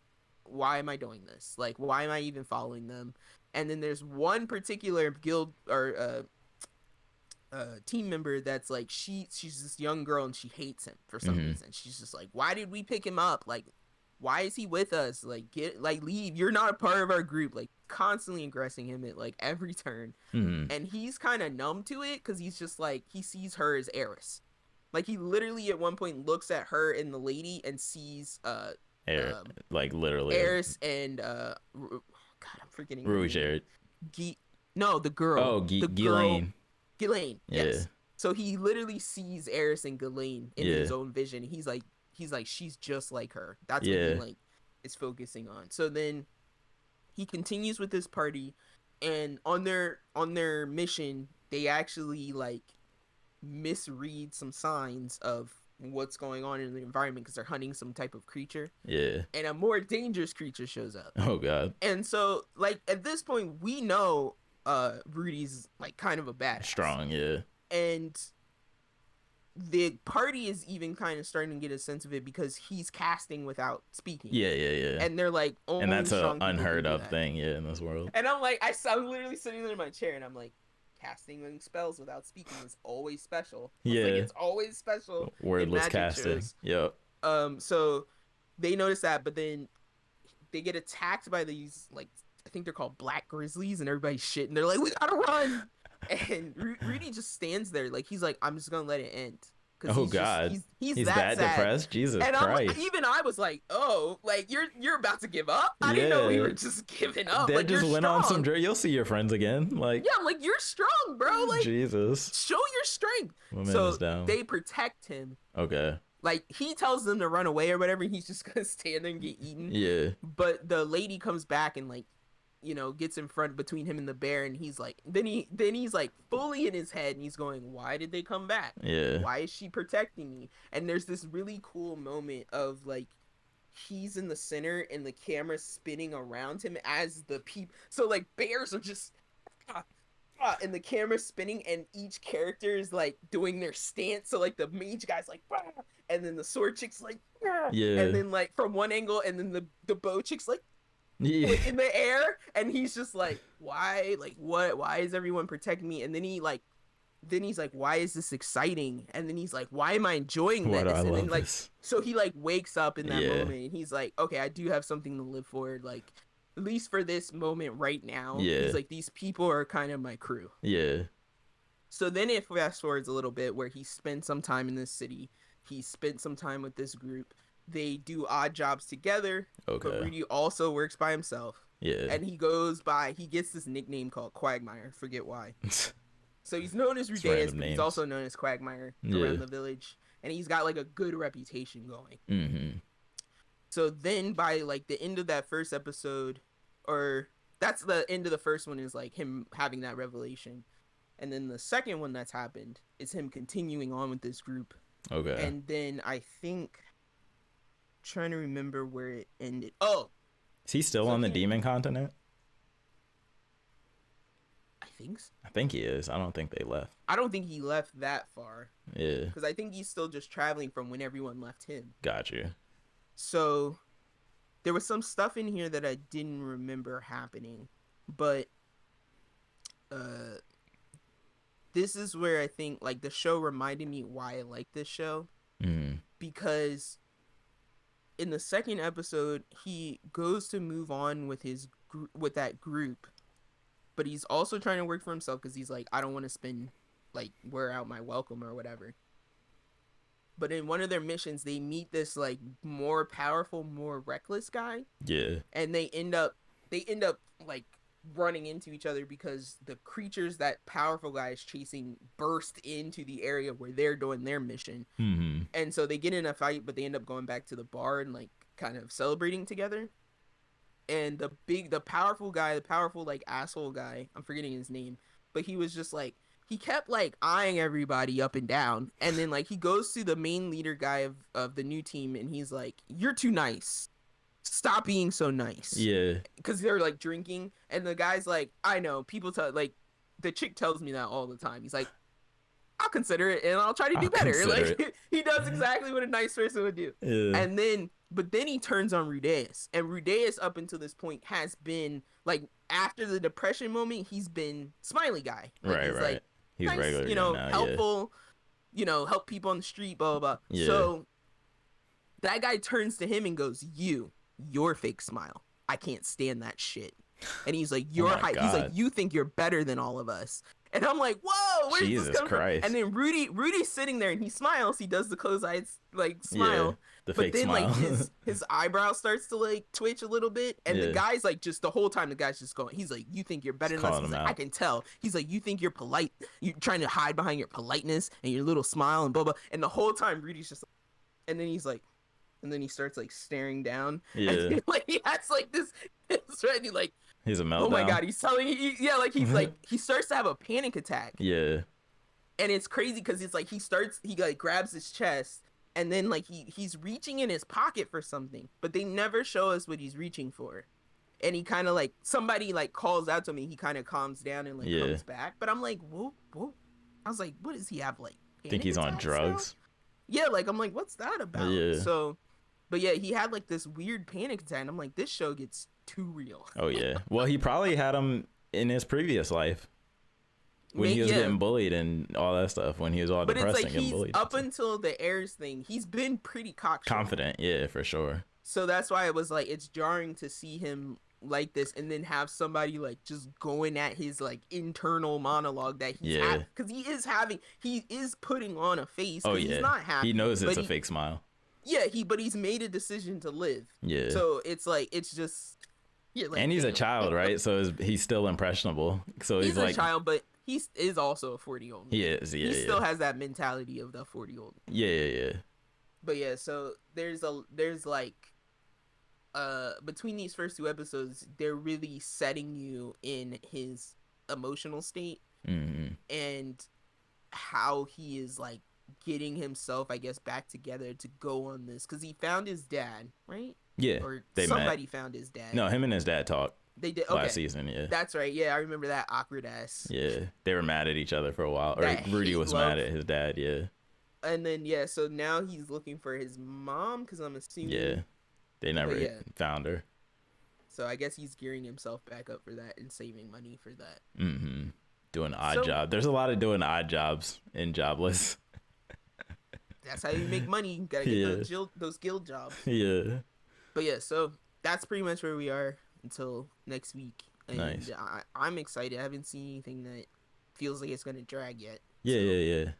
why am I doing this? Like, why am I even following them? And then there's one particular guild or team member that's like she's this young girl and she hates him for some reason. She's just like, why did we pick him up? Like, why is he with us? Like, leave. You're not a part of our group. Like, constantly aggressing him at like every turn. And he's kind of numb to it because he's just like, he sees her as Eris. Like, he literally at one point looks at her and the lady and sees like literally Eris and God, I'm forgetting Rouge. No, the girl. Oh, Ghislaine. Ghislaine, yes. So he literally sees Eris and Ghislaine in his own vision. He's like, she's just like her. That's what he like is focusing on. So then he continues with this party, and on their mission, they actually like misread some signs of what's going on in the environment because they're hunting some type of creature. Yeah. And a more dangerous creature shows up. Oh god. And so like at this point we know Rudy's like kind of a badass. Strong, yeah. And the party is even kind of starting to get a sense of it because he's casting without speaking. Yeah. And they're like, and that's an unheard of thing, in this world. And I'm like, I'm literally sitting there in my chair, and I'm like, casting spells without speaking is always special. Like, it's always special. Wordless casting. Yep. So they notice that, but then they get attacked by these like, I think they're called black grizzlies, and everybody's shit, and they're like, we gotta run. And Rudy just stands there like he's like, I'm just gonna let it end. Oh god, he's that sad. Depressed. Jesus and Christ. Even I was like, oh, like you're about to give up. I didn't know we were just giving up. They like, just went strong. On some you'll see your friends again. Like, yeah, I'm like, you're strong, bro. Like, Jesus, show your strength. So they protect him. Okay. Like, he tells them to run away or whatever, and he's just gonna stand there and get eaten. Yeah. But the lady comes back and like, you know, gets in front between him and the bear, and he's like, then he's like fully in his head, and he's going, why did they come back? Yeah. Why is she protecting me? And there's this really cool moment of like, he's in the center and the camera's spinning around him as the people. So like bears are just, and the camera's spinning, and each character is like doing their stance. So like the mage guy's like, and then the sword chick's like, yeah. And then like from one angle, and then the bow chick's like, in the air, and he's just like, why, like, what, why is everyone protecting me? And then he's like, why is this exciting? And then he's like, why am I enjoying this? And then like this. So he like wakes up in that moment, and he's like, okay, I do have something to live for, like at least for this moment right now. He's like, these people are kind of my crew. So then it fast forwards a little bit where he spent some time in this city, he spent some time with this group. They do odd jobs together, but Rudy also works by himself. Yeah. And he gets this nickname called Quagmire, forget why. So he's known as Rudeus, but he's also known as Quagmire around the village. And he's got like a good reputation going. Mm-hmm. So then by like the end of that first episode, or that's the end of the first one, is like him having that revelation. And then the second one that's happened is him continuing on with this group. Okay. And then I think, trying to remember where it ended. Oh, is he still on the demon continent? I think so. I think he is. I don't think they left. I don't think he left that far. Yeah. Because I think he's still just traveling from when everyone left him. Got you. So there was some stuff in here that I didn't remember happening, but this is where I think like the show reminded me why I like this show. Because in the second episode, he goes to move on with with that group, but he's also trying to work for himself because he's like, I don't want to wear out my welcome or whatever. But in one of their missions, they meet this like more powerful, more reckless guy. Yeah. And they end up like running into each other because the creatures that powerful guy is chasing burst into the area where they're doing their mission. Mm-hmm. And so they get in a fight, but they end up going back to the bar and like kind of celebrating together. And the powerful guy, the powerful like asshole guy, I'm forgetting his name, but he was just like, he kept like eyeing everybody up and down. And then like he goes to the main leader guy of the new team, and he's like, you're too nice. Stop being so nice. Yeah. Because they're like drinking, and the guy's like, I know, people tell, like, the chick tells me that all the time. He's like, I'll consider it and I'll try to do better. Like, he does exactly what a nice person would do. Yeah. And then But then he turns on Rudeus, and Rudeus up until this point has been like, after the depression moment, he's been smiley guy. Like, Right, he's right. like He's nice, regular you know, now, helpful, you know, help people on the street, blah blah blah. Yeah. So that guy turns to him and goes, your fake smile. I can't stand that shit. And he's like, you're hype. He's like, you think you're better than all of us. And I'm like, whoa, where's this coming from? And then Rudy's sitting there and he smiles. He does the closed-eyed like smile. Yeah, the but fake then smile. like his eyebrow starts to like twitch a little bit. And the guy's like, just the whole time the guy's just going, he's like, you think you're better than us? He's like, I can tell. He's like, you think you're polite. You're trying to hide behind your politeness and your little smile and blah blah. And the whole time Rudy's just like, and then he's like, and then he starts like staring down. Yeah. And like he has like this, it's ready like, he's a meltdown. oh my god, he's telling like he's like he starts to have a panic attack. Yeah. And it's crazy because it's like he like grabs his chest and then like he's reaching in his pocket for something, but they never show us what he's reaching for. And he kind of like, somebody like calls out to me, he kind of calms down and like comes back. But I'm like, whoa. I was like, what does he have, like think he's on drugs? Yeah, like I'm like, what's that about? Yeah. So, but yeah, he had like this weird panic attack. And I'm like, this show gets too real. Oh yeah. Well, he probably had him in his previous life when he was getting bullied and all that stuff. When he was all depressed and getting bullied. Up until the heirs thing, he's been pretty confident. Yeah, for sure. So that's why it was like, it's jarring to see him like this and then have somebody like just going at his like internal monologue that he's because he is putting on a face. Oh yeah, he's not happy. He knows it's a fake smile. Yeah, but he's made a decision to live. Yeah. So it's like, it's just, yeah. Like, and he's a child, right? So he's still impressionable. So he's like a child, but he is also a 40-year-old. He is. Yeah. He still has that mentality of the 40-year-old. Yeah. But yeah, so there's like, between these first two episodes, they're really setting you in his emotional state and how he is like getting himself, I guess, back together to go on this, because he found his dad, right? Yeah, or somebody found his dad. No, him and his dad talked. They did last season. Yeah, that's right. Yeah, I remember that awkward ass. Yeah, they were mad at each other for a while. Or Rudy was mad at his dad. Yeah. And then so now he's looking for his mom, because I'm assuming. Yeah, they never found her. So I guess he's gearing himself back up for that and saving money for that. Mm-hmm. Doing odd job. There's a lot of doing odd jobs in Jobless. That's how you make money. You gotta get those guild jobs. Yeah. But yeah, so that's pretty much where we are until next week. And nice. I'm excited. I haven't seen anything that feels like it's gonna drag yet. Yeah.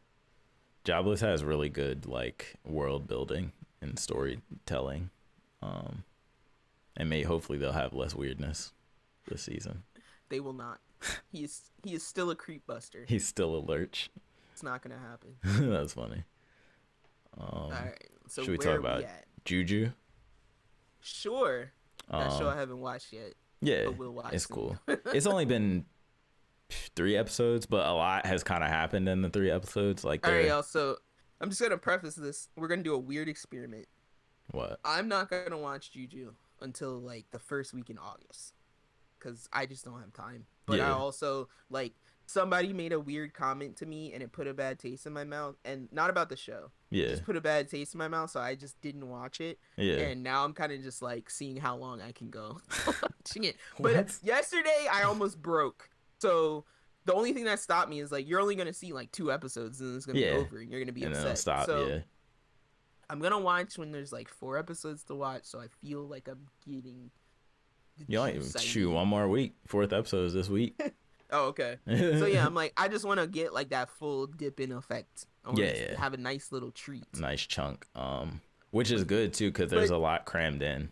Jobless has really good like world building and storytelling. And hopefully they'll have less weirdness this season. They will not. He is still a creep buster. He's still a lurch. It's not gonna happen. That's funny. All right. So should we talk about Juju? Sure. That show I haven't watched yet. Yeah, but we'll watch it's cool. It's only been 3 episodes, but a lot has kind of happened in the 3 episodes. Like, all right, y'all. So I'm just gonna preface this. We're gonna do a weird experiment. What? I'm not gonna watch Juju until like the first week in August, because I just don't have time. But I also like, somebody made a weird comment to me and it put a bad taste in my mouth, and not about the show. Yeah. Just put a bad taste in my mouth, so I just didn't watch it. Yeah. And now I'm kind of just like seeing how long I can go watching it. But yesterday I almost broke. So the only thing that stopped me is like, you're only gonna see like 2 episodes and it's gonna be over and you're gonna be and upset. Then it'll stop. So I'm gonna watch when there's like 4 episodes to watch, so I feel like I'm getting. You only shoot 1 more week. 4th episode is this week. Oh, okay. So yeah, I'm like, I just want to get like that full dip in effect. I want to have a nice little treat. Nice chunk. Which is good too, because there's a lot crammed in.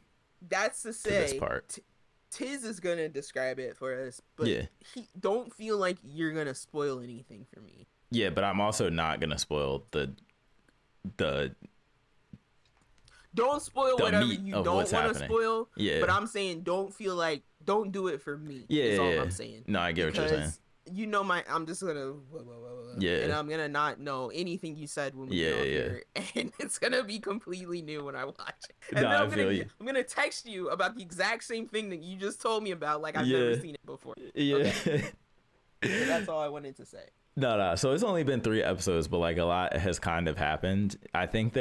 That's to say, this part. Tiz is gonna describe it for us, but he don't feel like you're gonna spoil anything for me. Yeah, but I'm also not gonna spoil the. Don't spoil whatever you don't want to spoil. Yeah. But I'm saying, don't do it for me. Yeah. Is all I'm saying. No, I get what you're saying. You know I'm just gonna. Yeah. And I'm gonna not know anything you said when we get on here, and it's gonna be completely new when I watch it. And I then I'm gonna text you about the exact same thing that you just told me about, like I've never seen it before. Yeah. Okay. So that's all I wanted to say. No. So it's only been 3 episodes, but like a lot has kind of happened. I think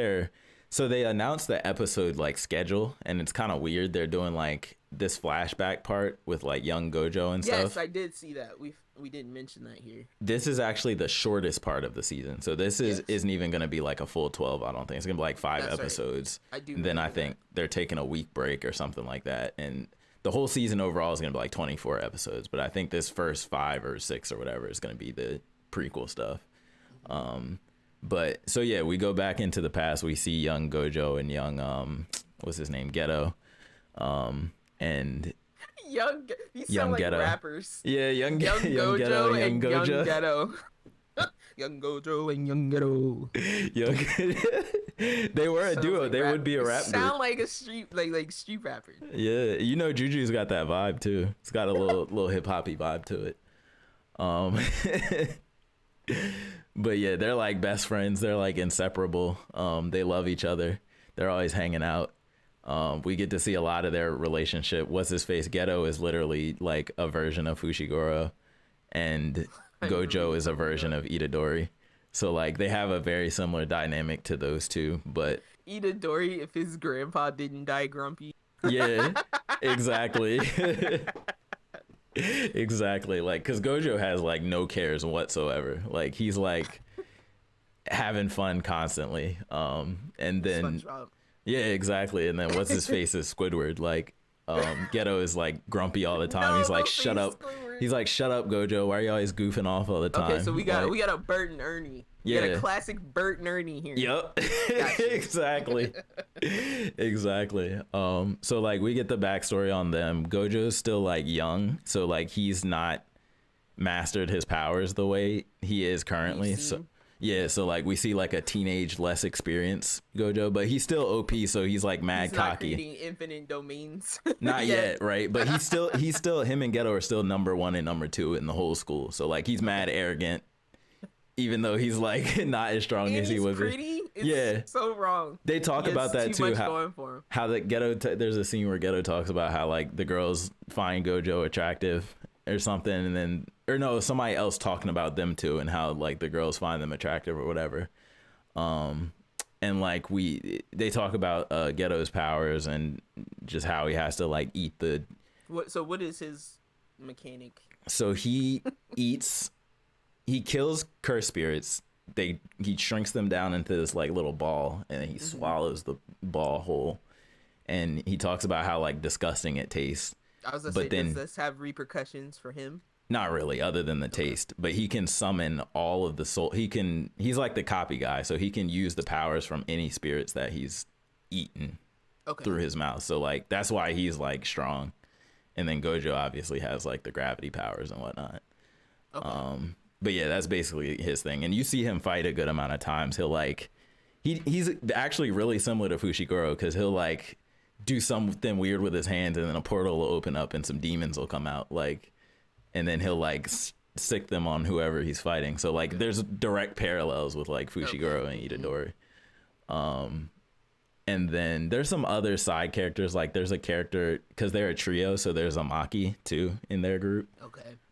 So they announced the episode like schedule, and it's kind of weird. They're doing like this flashback part with like young Gojo and stuff. Yes, I did see that. We didn't mention that here. This is actually the shortest part of the season. So this isn't even going to be like a full 12, I don't think. It's going to be like 5 episodes. Right. I do. Then I think they're taking a week break or something like that. And the whole season overall is going to be like 24 episodes. But I think this first 5 or 6 or whatever is going to be the prequel stuff. But so yeah, we go back into the past. We see young Gojo and young what's his name, Geto, and these sound like Geto. Rappers. Yeah, young Gojo Geto, and young Gojo. young Geto. Young Gojo and young Geto. They were a duo. Like they would be a rap group. Sound like a street like street rapper. Yeah, you know Juju's got that vibe too. It's got a little hip hoppy vibe to it. But yeah, they're like best friends. They're like inseparable. They love each other. They're always hanging out. We get to see a lot of their relationship. What's his face? Geto is literally like a version of Fushiguro, and Gojo is a version of Itadori. So like they have a very similar dynamic to those two. But Itadori, if his grandpa didn't die grumpy. Yeah, exactly. Exactly. Like, because Gojo has like no cares whatsoever. Like he's like having fun constantly. And then SpongeBob. yeah, exactly. And then what's his face is Squidward. Like Geto is like grumpy all the time. He's like, shut up. Squidward. He's like, shut up, Gojo. Why are you always goofing off all the time? Okay, so we got like, a Bert and Ernie. Yeah. We got a classic Bert and Ernie here. Yep. Exactly. Exactly. So like we get the backstory on them. Gojo's still like young, so like he's not mastered his powers the way he is currently. So yeah, so like we see like a teenage, less experienced Gojo, but he's still OP, so he's like mad he's not cocky. creating infinite domains. Not yet, right? But he's still him and Geto are still number 1 and number 2 in the whole school. So like he's mad arrogant, even though he's like not as strong as he would be. It's yeah, so wrong. They talk about that too. How the Geto there's a scene where Geto talks about how like the girls find Gojo attractive or something, and then somebody else talking about them too, and how like the girls find them attractive or whatever. And like they talk about Geto's powers and just how he has to like eat the. What is his mechanic? So he he kills cursed spirits. He shrinks them down into this like little ball, and then he swallows the ball whole. And he talks about how like disgusting it tastes. I was gonna say, does this have repercussions for him? Not really, other than the taste. But he can summon all of the soul. He's like the copy guy, so he can use the powers from any spirits that he's eaten through his mouth. So like that's why he's like strong. And then Gojo obviously has like the gravity powers and whatnot. But yeah, that's basically his thing. And you see him fight a good amount of times. He'll like he's actually really similar to Fushiguro, because he'll like do something weird with his hands, and then a portal will open up and some demons will come out, like, and then he'll like sick them on whoever he's fighting. So like there's direct parallels with like Fushiguro and Itadori. And then there's some other side characters. Like there's a character, because they're a trio, so there's a Maki too in their group.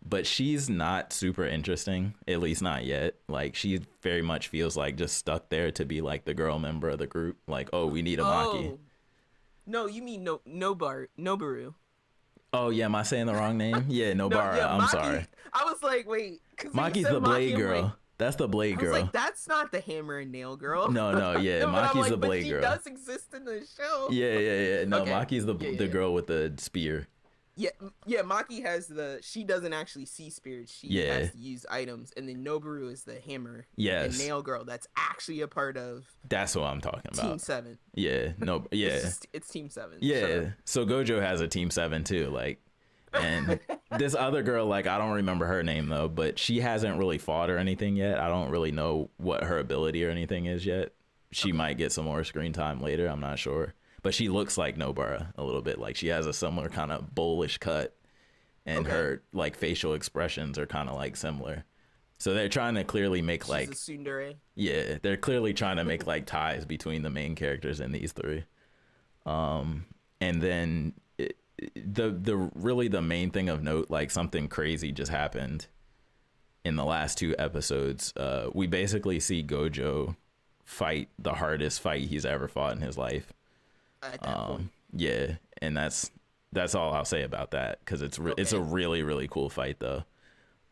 But she's not super interesting, at least not yet. Like she very much feels like just stuck there to be like the girl member of the group. Like, oh, we need a Maki. No, you mean Noboru. Oh yeah, am I saying the wrong name? Yeah, Nobara. Yeah, I'm sorry. I was like, wait, Maki's the Blade girl. Like, that's the Blade girl. I was like, that's not the Hammer and Nail girl. No, yeah, Maki's the Blade girl. She does exist in the show. Yeah. No, Maki's the girl with the spear. Yeah, Maki has she doesn't actually see spirits. She has to use items. And then Noboru is the hammer and nail girl that's actually a part of. That's what I'm talking about. Team 7. Yeah, no, yeah. It's Team 7. Yeah, so Gojo has a Team 7 too, like, and this other girl, like, I don't remember her name though, but she hasn't really fought or anything yet. I don't really know what her ability or anything is yet. She might get some more screen time later, I'm not sure. But she looks like Nobara a little bit. Like she has a similar kind of bullish cut, and her like facial expressions are kind of like similar. So they're trying to clearly make she's like a tsundere. Yeah, they're clearly trying to make like ties between the main characters and these three. And then the main thing of note, like something crazy just happened in the last 2 episodes. We basically see Gojo fight the hardest fight he's ever fought in his life. At that point. Yeah, and that's all I'll say about that, because it's a really, really cool fight though.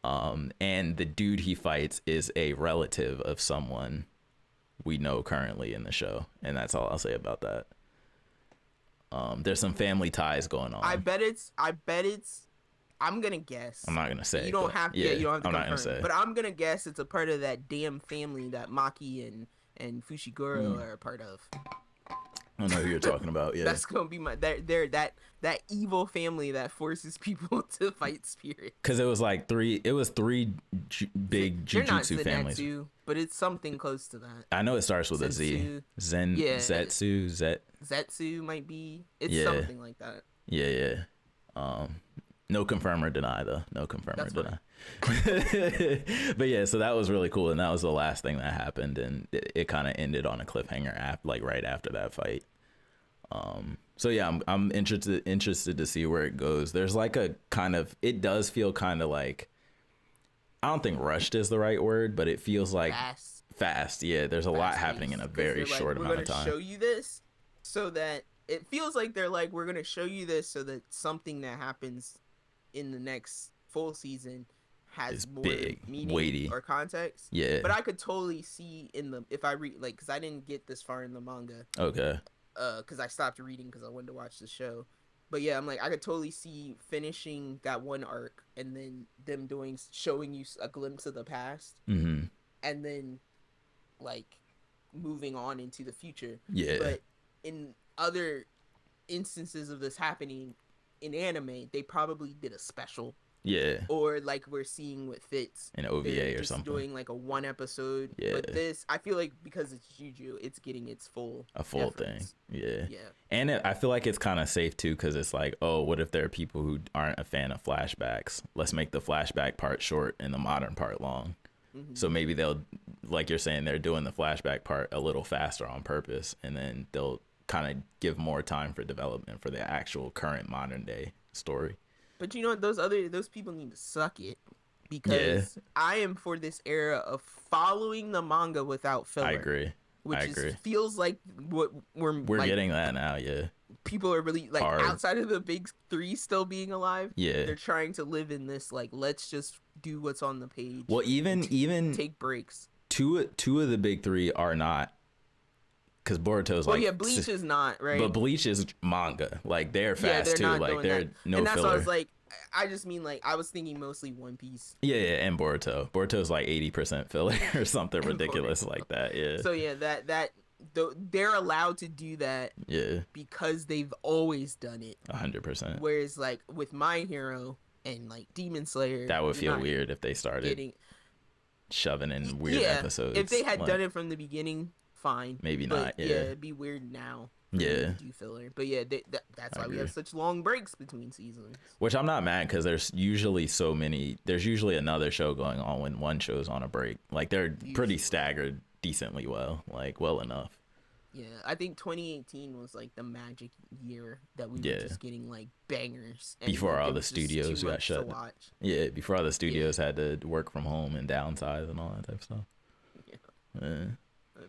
And the dude he fights is a relative of someone we know currently in the show, and that's all I'll say about that. There's some family ties going on. I bet it's. I'm gonna guess. I'm not gonna say. You don't have. Yeah, you don't have to I'm confirm. not gonna say. But I'm gonna guess it's a part of that damn family that Maki and Fushiguro are a part of. I don't know who you're talking about. Yeah, That's gonna be they're that evil family that forces people to fight spirit. Because it was three big Jujutsu families. Zenitsu, but it's something close to that. I know it starts with Zenitsu. a Z. Zetsu might be. It's something like that. Yeah. No confirm or deny though. No confirm or deny. But yeah, so that was really cool, and that was the last thing that happened, and it kind of ended on a cliffhanger right after that fight. So yeah, I'm interested to see where it goes. There's it does feel kind of like, I don't think rushed is the right word, but it feels like fast. Yeah, there's a lot happening in a very short amount of time. We're gonna show you this so that it feels like they're like, we're gonna show you this so that something that happens in the next full season has more big, meaning, weighty, or context. Yeah. But I could totally see if I read, because I didn't get this far in the manga. Okay. Because I stopped reading because I wanted to watch the show. But yeah, I'm like, I could totally see finishing that one arc and then them showing you a glimpse of the past, and then moving on into the future. Yeah. But in other instances of this happening in anime, they probably did a special. Yeah. Or we're seeing with Fitz, an OVA or something, doing a one episode. Yeah. But this, I feel like, because it's Juju, it's getting its full thing. Yeah. Yeah. And I feel like it's kind of safe too, because it's like, oh, what if there are people who aren't a fan of flashbacks? Let's make the flashback part short and the modern part long. Mm-hmm. So maybe they'll, like you're saying, they're doing the flashback part a little faster on purpose, and then they'll kind of give more time for development for the actual current modern day story. But you know what? Those people need to suck it, because I am for this era of following the manga without filler. I agree. Feels like what we're getting that now. Yeah. People are really outside of the big three still being alive. Yeah. They're trying to live in this let's just do what's on the page. Well, even take breaks. Two of the big three are not. Because Boruto's Bleach is not, right? But Bleach is manga. They're fast too. They're no filler. And that's why I was I just mean I was thinking mostly One Piece. Yeah, and Boruto. Boruto's 80% filler or something ridiculous like that. Yeah. So yeah, that they're allowed to do that. Yeah. Because they've always done it. 100%. Whereas with My Hero and Demon Slayer, that would feel weird if they started shoving in weird episodes. If they had done it from the beginning, fine. Maybe not. Yeah. It'd be weird now. Yeah. Do filler. But yeah, that's why we have such long breaks between seasons. Which I'm not mad, because there's usually there's usually another show going on when one show's on a break. They're pretty staggered decently well enough. Yeah, I think 2018 was the magic year that we were just getting bangers. And before all the studios got shut. Yeah, before all the studios had to work from home and downsize and all that type of stuff. Yeah.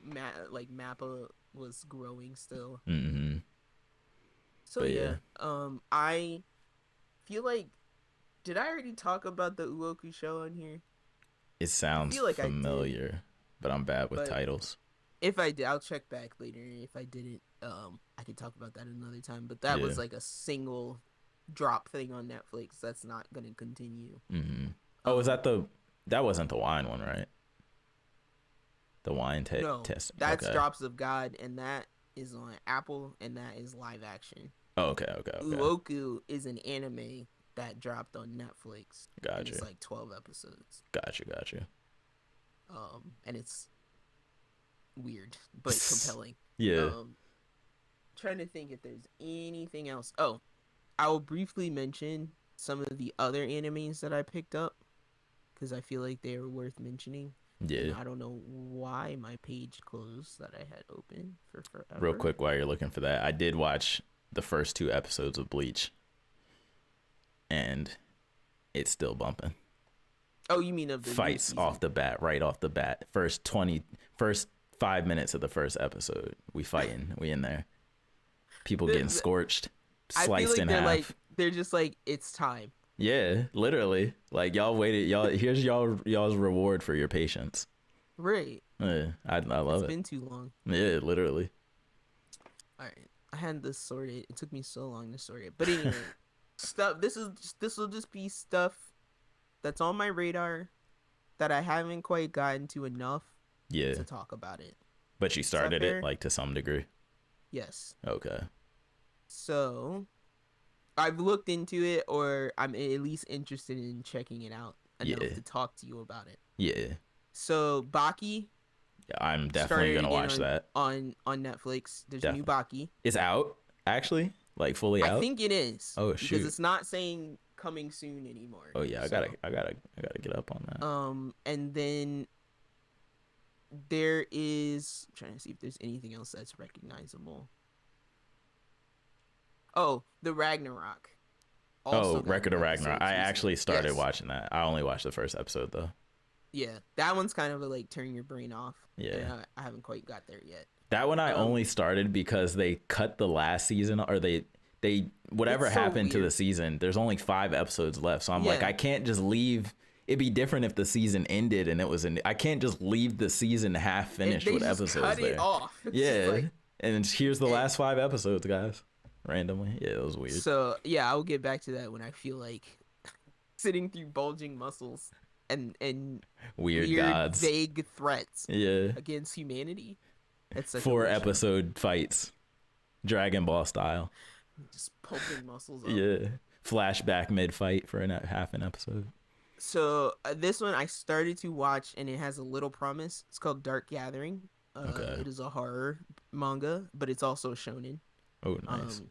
Mappa was growing still. Mm-hmm. So I feel did I already talk about the Uoku show on here? It sounds familiar, but I'm bad with titles. If I did, I'll check back later. If I didn't, I could talk about that another time. But that was a single drop thing on Netflix. That's not gonna continue. Mm-hmm. Oh, was that wasn't the wine one, right? The wine test. That's Drops of God, and that is on Apple, and that is live action. Oh, okay. Uoku is an anime that dropped on Netflix. Gotcha. It's 12 episodes. Gotcha. And it's weird but compelling. Yeah. Trying to think if there's anything else. Oh, I will briefly mention some of the other animes that I picked up, because I feel like they are worth mentioning. Yeah. And I don't know why my page closed that I had open for forever. Real quick, while you're looking for that, I did watch the first 2 episodes of Bleach, and it's still bumping. Oh, you mean of the fights off the bat, right off the bat. First 5 minutes of the first episode. We fighting. We in there. People The- getting the- scorched, I feel sliced like in they're half. like they're just like it's time. Yeah, literally. Like y'all waited. Y'all here's y'all's reward for your patience. Right. Yeah, I love It's it. been too long. Yeah, literally. All right. I had this sorted. It took me so long to sort it. But anyway, this will just be stuff that's on my radar that I haven't quite gotten to enough Yeah, to talk about it. but you started fair? it like to some degree. Yes. Okay. So I've looked into it, or I'm at least interested in checking it out enough Yeah. to talk to you about it. Yeah. So Baki Yeah, I'm definitely started gonna again watch that. on Netflix. There's a new Baki. It's out actually, like fully out. I think it is. Oh, because shoot. it's not saying coming soon anymore. Oh yeah, I So, gotta get up on that. and then there is, I'm trying to see if there's anything else that's recognizable. Oh, the Ragnarok. Oh, got Record of episodes Ragnarok. I recently. actually started Yes. watching that. I only watched the first episode though. Yeah, that one's kind of like turning your brain off. Yeah. And I haven't quite got there yet. That one I only started because they cut the last season, or they whatever It's so happened to the weird. season. There's only 5 episodes left, so I'm like, Yeah. I can't just leave. It'd be different if the season ended and it was I can't just leave the season half finished They with just episodes cut there. it off. It's just Yeah, like- and here's the last 5 episodes, guys. Randomly, yeah, it was weird. So yeah, I'll get back to that when I feel like sitting through bulging muscles and Weird gods. vague threats Yeah, against humanity. It's such a 4 weird show. episode fights, Dragon Ball style. Just pulping muscles up. Yeah, flashback mid fight for half an episode. So this one I started to watch, and it has a little promise. It's called Dark Gathering. Okay. It is a horror manga, but it's also shonen. Oh, nice.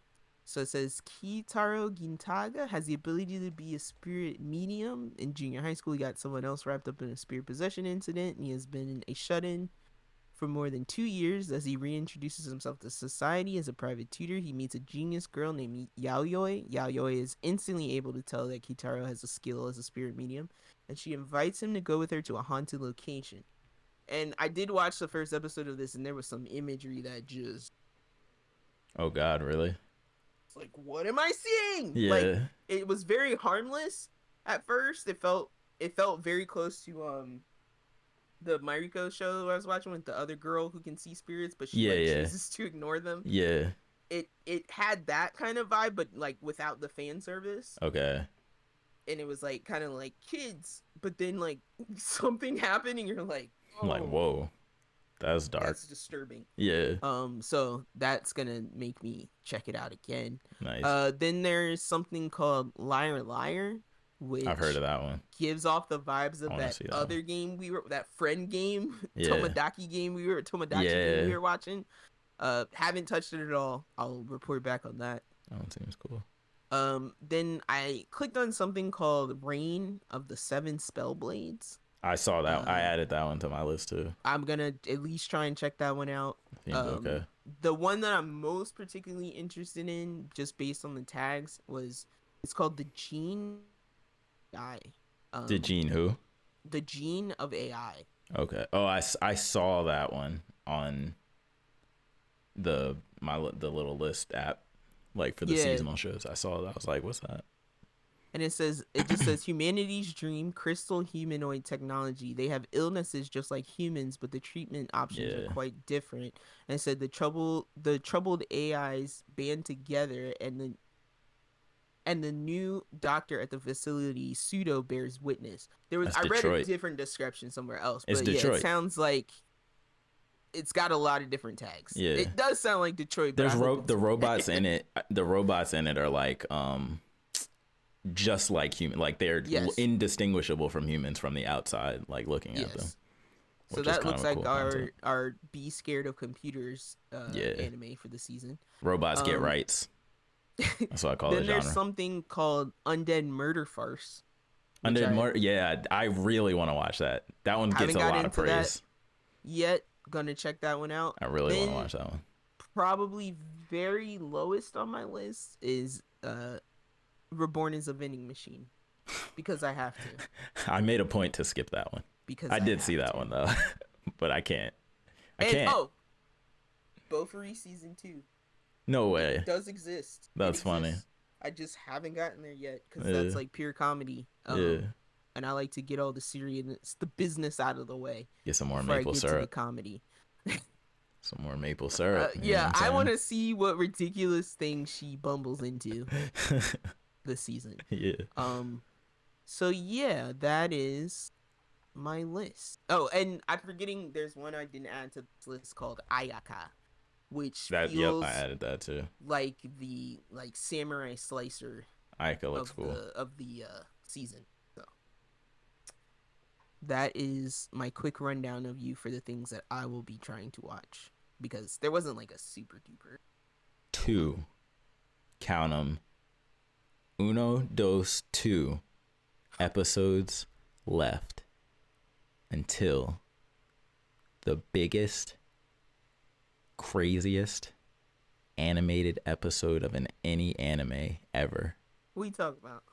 So it says Kitaro Gintaga has the ability to be a spirit medium. In junior high school, he got someone else wrapped up in a spirit possession incident, and he has been a shut-in for more than 2 years. As he reintroduces himself to society as a private tutor, he meets a genius girl named Yaoi. Yaoi is instantly able to tell that Kitaro has a skill as a spirit medium, and she invites him to go with her to a haunted location. And I did watch the first episode of this, and there was some imagery that just... Oh God, really? It's like, what am I seeing? Yeah. Like, it was very harmless at first. It felt very close to the Mariko show I was watching with the other girl who can see spirits, but she chooses to ignore them. Yeah. It had that kind of vibe, but like without the fan service. Okay. And it was like kind of like kids, but then like something happened and you're like, I'm like, whoa, that's dark. That's disturbing. Yeah. So that's gonna make me check it out again. Nice. Then there's something called Liar Liar, which I've heard of that one. gives off the vibes of wanna that see that other game that friend game, Yeah. Tomodachi game we were watching. Haven't touched it at all. I'll report back on that. That one seems cool. Then I clicked on something called Reign of the Seven Spellblades. I saw that. I added that one to my list too. I'm gonna at least try and check that one out. Seems okay. The one that I'm most particularly interested in, just based on the tags, it's called the Gene AI. The Gene who? The Gene of AI. Okay. Oh, I saw that one on the little list app, like for the seasonal shows. I saw that. I was like, what's that? And it just says humanity's dream, crystal humanoid technology. They have illnesses just like humans, but the treatment options are quite different. And it said the troubled AIs band together, and the new doctor at the facility pseudo bears witness. I read a different description somewhere else, but it sounds like it's got a lot of different tags. Yeah, it does sound like Detroit. But the robots in it. The robots in it are like just like human, like they're indistinguishable from humans from the outside, like looking at them. So that looks like our Be Scared of Computers anime for the season. Robots get rights. That's what I call it. Then there's something called Undead Murder Farce. Undead Murder, yeah, I really want to watch that. That one gets a lot of praise. Yet, gonna check that one out. I really want to watch that one. Probably very lowest on my list is Reborn as a Vending Machine, because I have to. I made a point to skip that one. Because I did see that one though, but I can't. I And can't. Bofuri season 2. No way. It does exist. That's funny. I just haven't gotten there yet because Yeah. that's like pure comedy. Yeah. And I like to get all the seriousness, the business out of the way. Get some more before maple I get syrup. to the comedy. Some more maple syrup. Yeah, I want to see what ridiculous thing she bumbles into this season. Yeah. So yeah, that is my list. Oh, and I'm forgetting there's one I didn't add to this list called Ayaka, which feels I added that too. like the samurai slicer Ayaka looks cool. of the season. So that is my quick rundown of you for the things that I will be trying to watch, because there wasn't like a super duper 2. Count 'em. Uno, dos, 2 episodes left until the biggest, craziest animated episode of any anime ever. What are you talking about?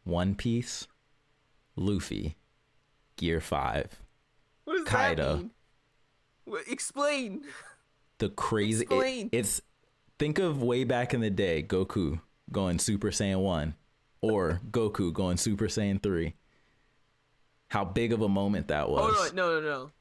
One Piece, Luffy, Gear 5. What does Kaido. that mean? Explain. The crazy it's think of way back in the day, Goku going Super Saiyan 1 or Goku going Super Saiyan 3. How big of a moment that was. Hold on, no.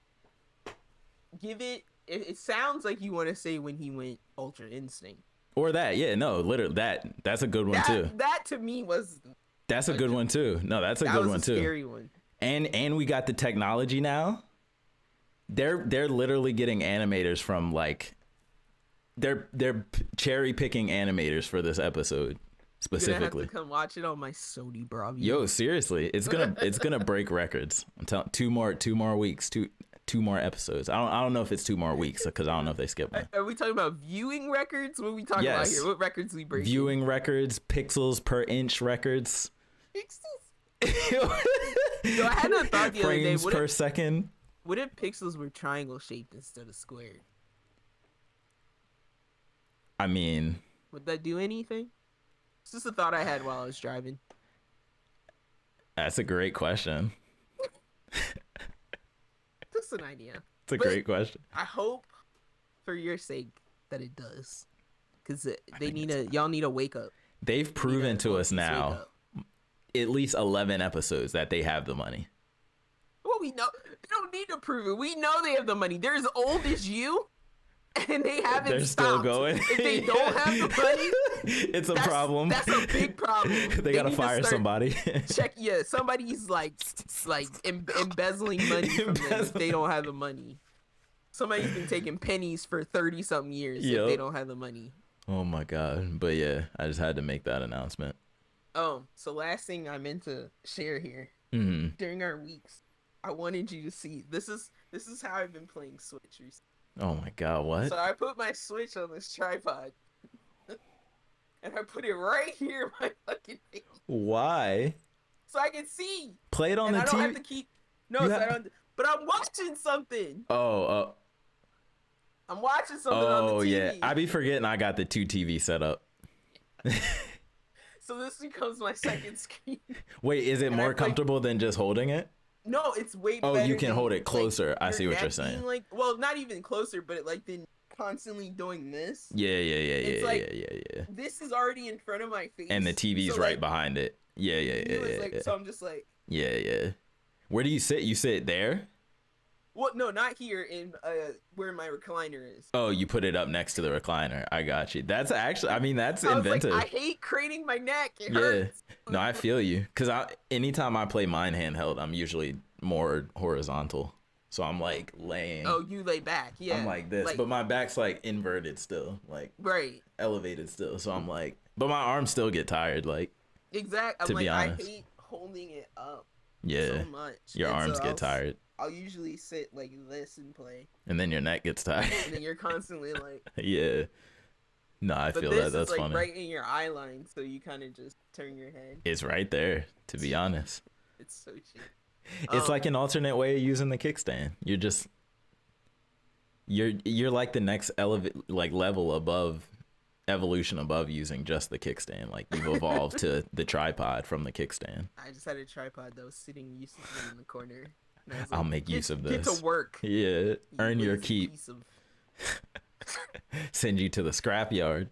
Give it. It sounds like you want to say when he went Ultra Instinct. Or that, yeah, no, literally that's a good one too. That to me was. That's a good one too. No, that's a good one too. Scary one. And we got the technology now. They're literally getting animators from like. They're cherry picking animators for this episode specifically. You're gonna have to come watch it on my Sony Bravia. Yo, seriously, it's gonna break records. I'm telling, two more weeks, two more episodes. I don't know if it's 2 more weeks because I don't know if they skip one. Are we talking about viewing records? What are we talking about here? What records we breaking? Viewing records, pixels per inch records. Pixels. Yo, I had a thought the other day. Frames per second. What if pixels were triangle shaped instead of square? I mean, would that do anything? It's just a thought I had while I was driving. That's a great question. Just an idea. It's a great question. I hope, for your sake, that it does, because y'all need a wake up. They've proven to us now, at least 11 episodes, that they have the money. Well, we know they don't need to prove it. We know they have the money. They're as old as you. And they haven't They're stopped. Still going. If they don't have the money, it's a problem. That's a big problem. They gotta fire somebody. Somebody's like embezzling money from them if they don't have the money. Somebody's been taking pennies for 30-something years if they don't have the money. Oh my god! But yeah, I just had to make that announcement. Oh, so last thing I meant to share here during our weeks, I wanted you to see this is how I've been playing Switch recently. Oh my god, what? So I put my Switch on this tripod. And I put it right here in my fucking face. Why? So I can see. Play it on the TV. I don't have to keep. No, so I don't. But I'm watching something. Oh. I'm watching something on the TV. Oh yeah, I be forgetting I got the 2 TV set up. So this becomes my second screen. Wait, is it more comfortable than just holding it? No, it's way better. Oh, you can hold it closer. I see what you're saying. Well, not even closer, but then constantly doing this. Yeah. It's yeah. This is already in front of my face. And the TV's right behind it. Yeah. So I'm just like. Yeah. Where do you sit? You sit there? Well, no, not here. In where my recliner is. Oh, you put it up next to the recliner. I got you. That's actually. That's inventive. I hate craning my neck. It hurts. No, I feel you. Because anytime I play mine handheld, I'm usually more horizontal. So I'm like laying. Oh, you lay back. Yeah. I'm like this, but my back's like inverted still, like elevated still. So I'm like, but my arms still get tired. Like exactly. To be honest, I hate holding it up. Yeah. So much. Your arms get tired. I'll usually sit like this and play. And then your neck gets tired. And then you're constantly like. Yeah. No, I feel that. That's funny. Right in your eye line, so you kind of just turn your head. It's right there. To be honest. It's so cheap. It's like an alternate way of using the kickstand. You're like the next level above, evolution above using just the kickstand. Like you've evolved to the tripod from the kickstand. I just had a tripod that was used to sit in the corner I'll make use of this. Get to work. Yeah, earn your lazy keep. piece of- Send you to the scrapyard.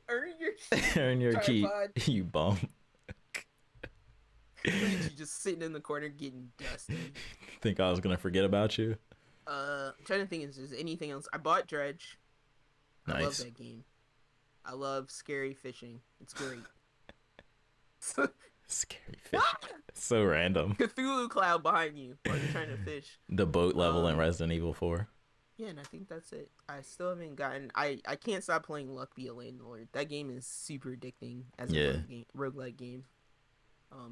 Earn your Earn your keep. tripod. You bum. You just sitting in the corner getting dusty. Think I was gonna forget about you? I'm trying to think if there's anything else. I bought Dredge. I love Nice. that game. I love scary fishing. It's great. Scary fish. So random. Cthulhu cloud behind you while you're trying to fish. The boat level in Resident Evil 4. Yeah, and I think that's it. I still haven't gotten. I can't stop playing Luck Be a Landlord. That game is super addicting as a roguelike game.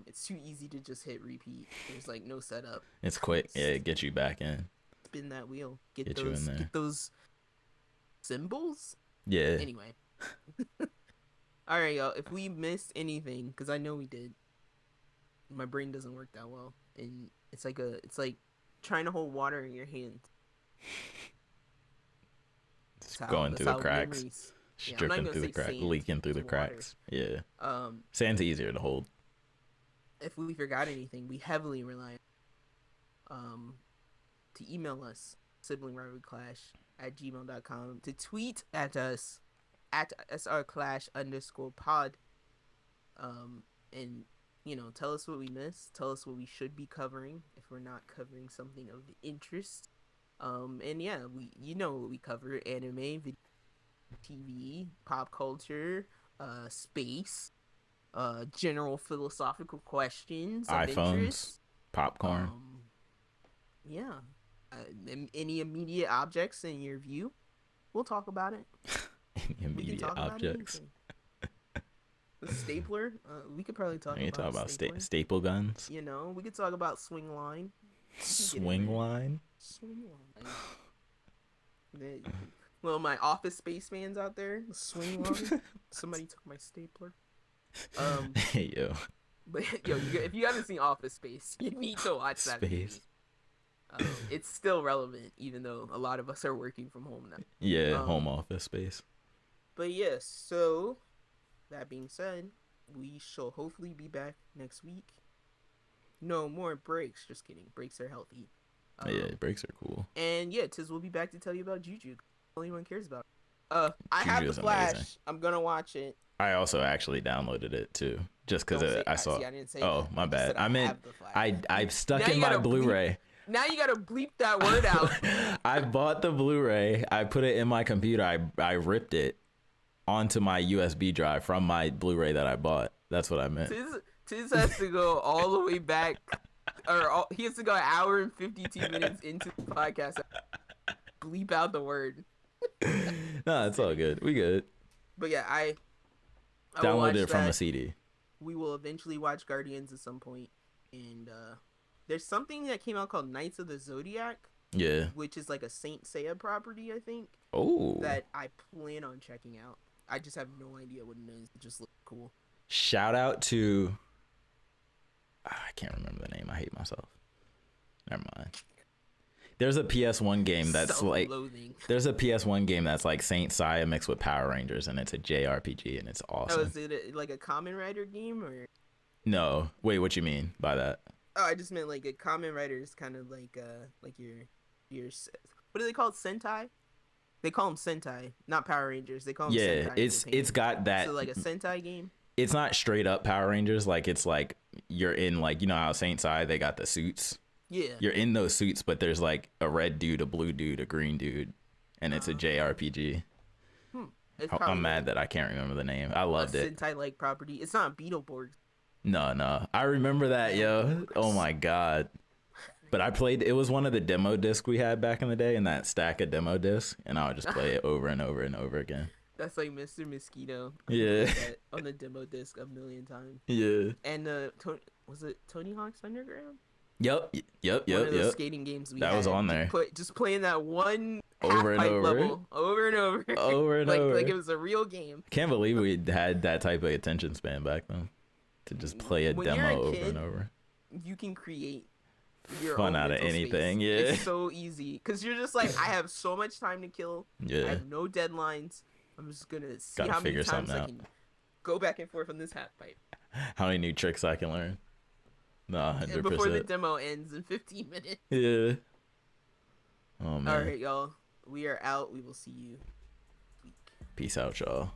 It's too easy to just hit repeat. There's like no setup. It's quick. Yeah, it gets you back in. Spin that wheel. Get you in there. Get those symbols. Yeah. Anyway. All right, y'all. If we missed anything, because I know we did. My brain doesn't work that well, and it's like trying to hold water in your hand. It's going through the cracks. Dripping through the cracks, leaking through the cracks. Water. Yeah. Sand's easier to hold. If we forgot anything, we heavily rely on to email us, siblingrivalryclash@gmail.com, to tweet at us at srclash_pod, and tell us what we missed, tell us what we should be covering if we're not covering something of interest. And yeah, we what we cover: anime, video, TV, pop culture, space, general philosophical questions of iPhones, interest, popcorn. Yeah. Any immediate objects in your view, we'll talk about it. Any immediate objects. The stapler, we could probably talk about staple guns. We could talk about swing line. Swing line. Well, my Office Space fans out there, swing line. Somebody took my stapler. Hey yo. But if you haven't seen Office Space, you need to watch that movie. It's still relevant, even though a lot of us are working from home now. Yeah, home office space. But yes, so that being said, we shall hopefully be back next week. No more breaks. Just kidding. Breaks are healthy. Yeah, breaks are cool. And yeah, Tiz will be back to tell you about Juju. All anyone cares about. I have the Flash. Amazing. I'm gonna watch it. I also actually downloaded it too, just because I saw. See, I didn't say that. My bad. I meant I stuck now in my Blu-ray. Now you gotta bleep that word out. I bought the Blu-ray. I put it in my computer. I ripped it onto my USB drive from my Blu-ray that I bought. That's what I meant. Tiz has to go all the way back, he has to go an hour and 52 minutes into the podcast. Bleep out the word. No, it's all good. We good. But yeah, I downloaded it from a CD. We will eventually watch Guardians at some point, and there's something that came out called Knights of the Zodiac. Yeah. Which is like a Saint Seiya property, I think. Oh. That I plan on checking out. I just have no idea what it is. It just looks cool. Shout out to... I can't remember the name. I hate myself. Never mind. There's a PS1 game that's there's a PS1 game that's like Saint Seiya mixed with Power Rangers, and it's a JRPG, and it's awesome. Oh, is it like a Kamen Rider game or? No. Wait, what you mean by that? Oh, I just meant like a Kamen Rider is kind of like your what do they call it? Sentai? They call them Sentai, not Power Rangers. They call them Sentai. Yeah, it's got that. So like a Sentai game. It's not straight up Power Rangers. Like it's like you're in like how Saint Seiya they got the suits. Yeah. You're in those suits, but there's like a red dude, a blue dude, a green dude, and it's a JRPG. I'm mad that I can't remember the name. I loved it. Sentai-like property. It's not Beetleborgs. No. I remember that, yo. Oh my god. But I played. It was one of the demo discs we had back in the day, in that stack of demo discs, and I would just play it over and over and over again. That's like Mr. Mosquito. Yeah. On the demo disc a million times. Yeah. And was it Tony Hawk's Underground? Yep. One of those skating games we had. That was on there. Just playing that one over and over. level over and over. Over and over. Like it was a real game. Can't believe we had that type of attention span back then. To just play a demo over and over. You can create your fun own out of anything. Space. Yeah. It's so easy. Because you're just like, I have so much time to kill. Yeah. I have no deadlines. I'm just going to see Gotta how many figure times something I out. can go back and forth on this half pipe. How many new tricks I can learn. Nah, before the 100%. demo ends in 15 minutes. Yeah. Oh All man. right, y'all. We are out. We will see you. Peace out, y'all.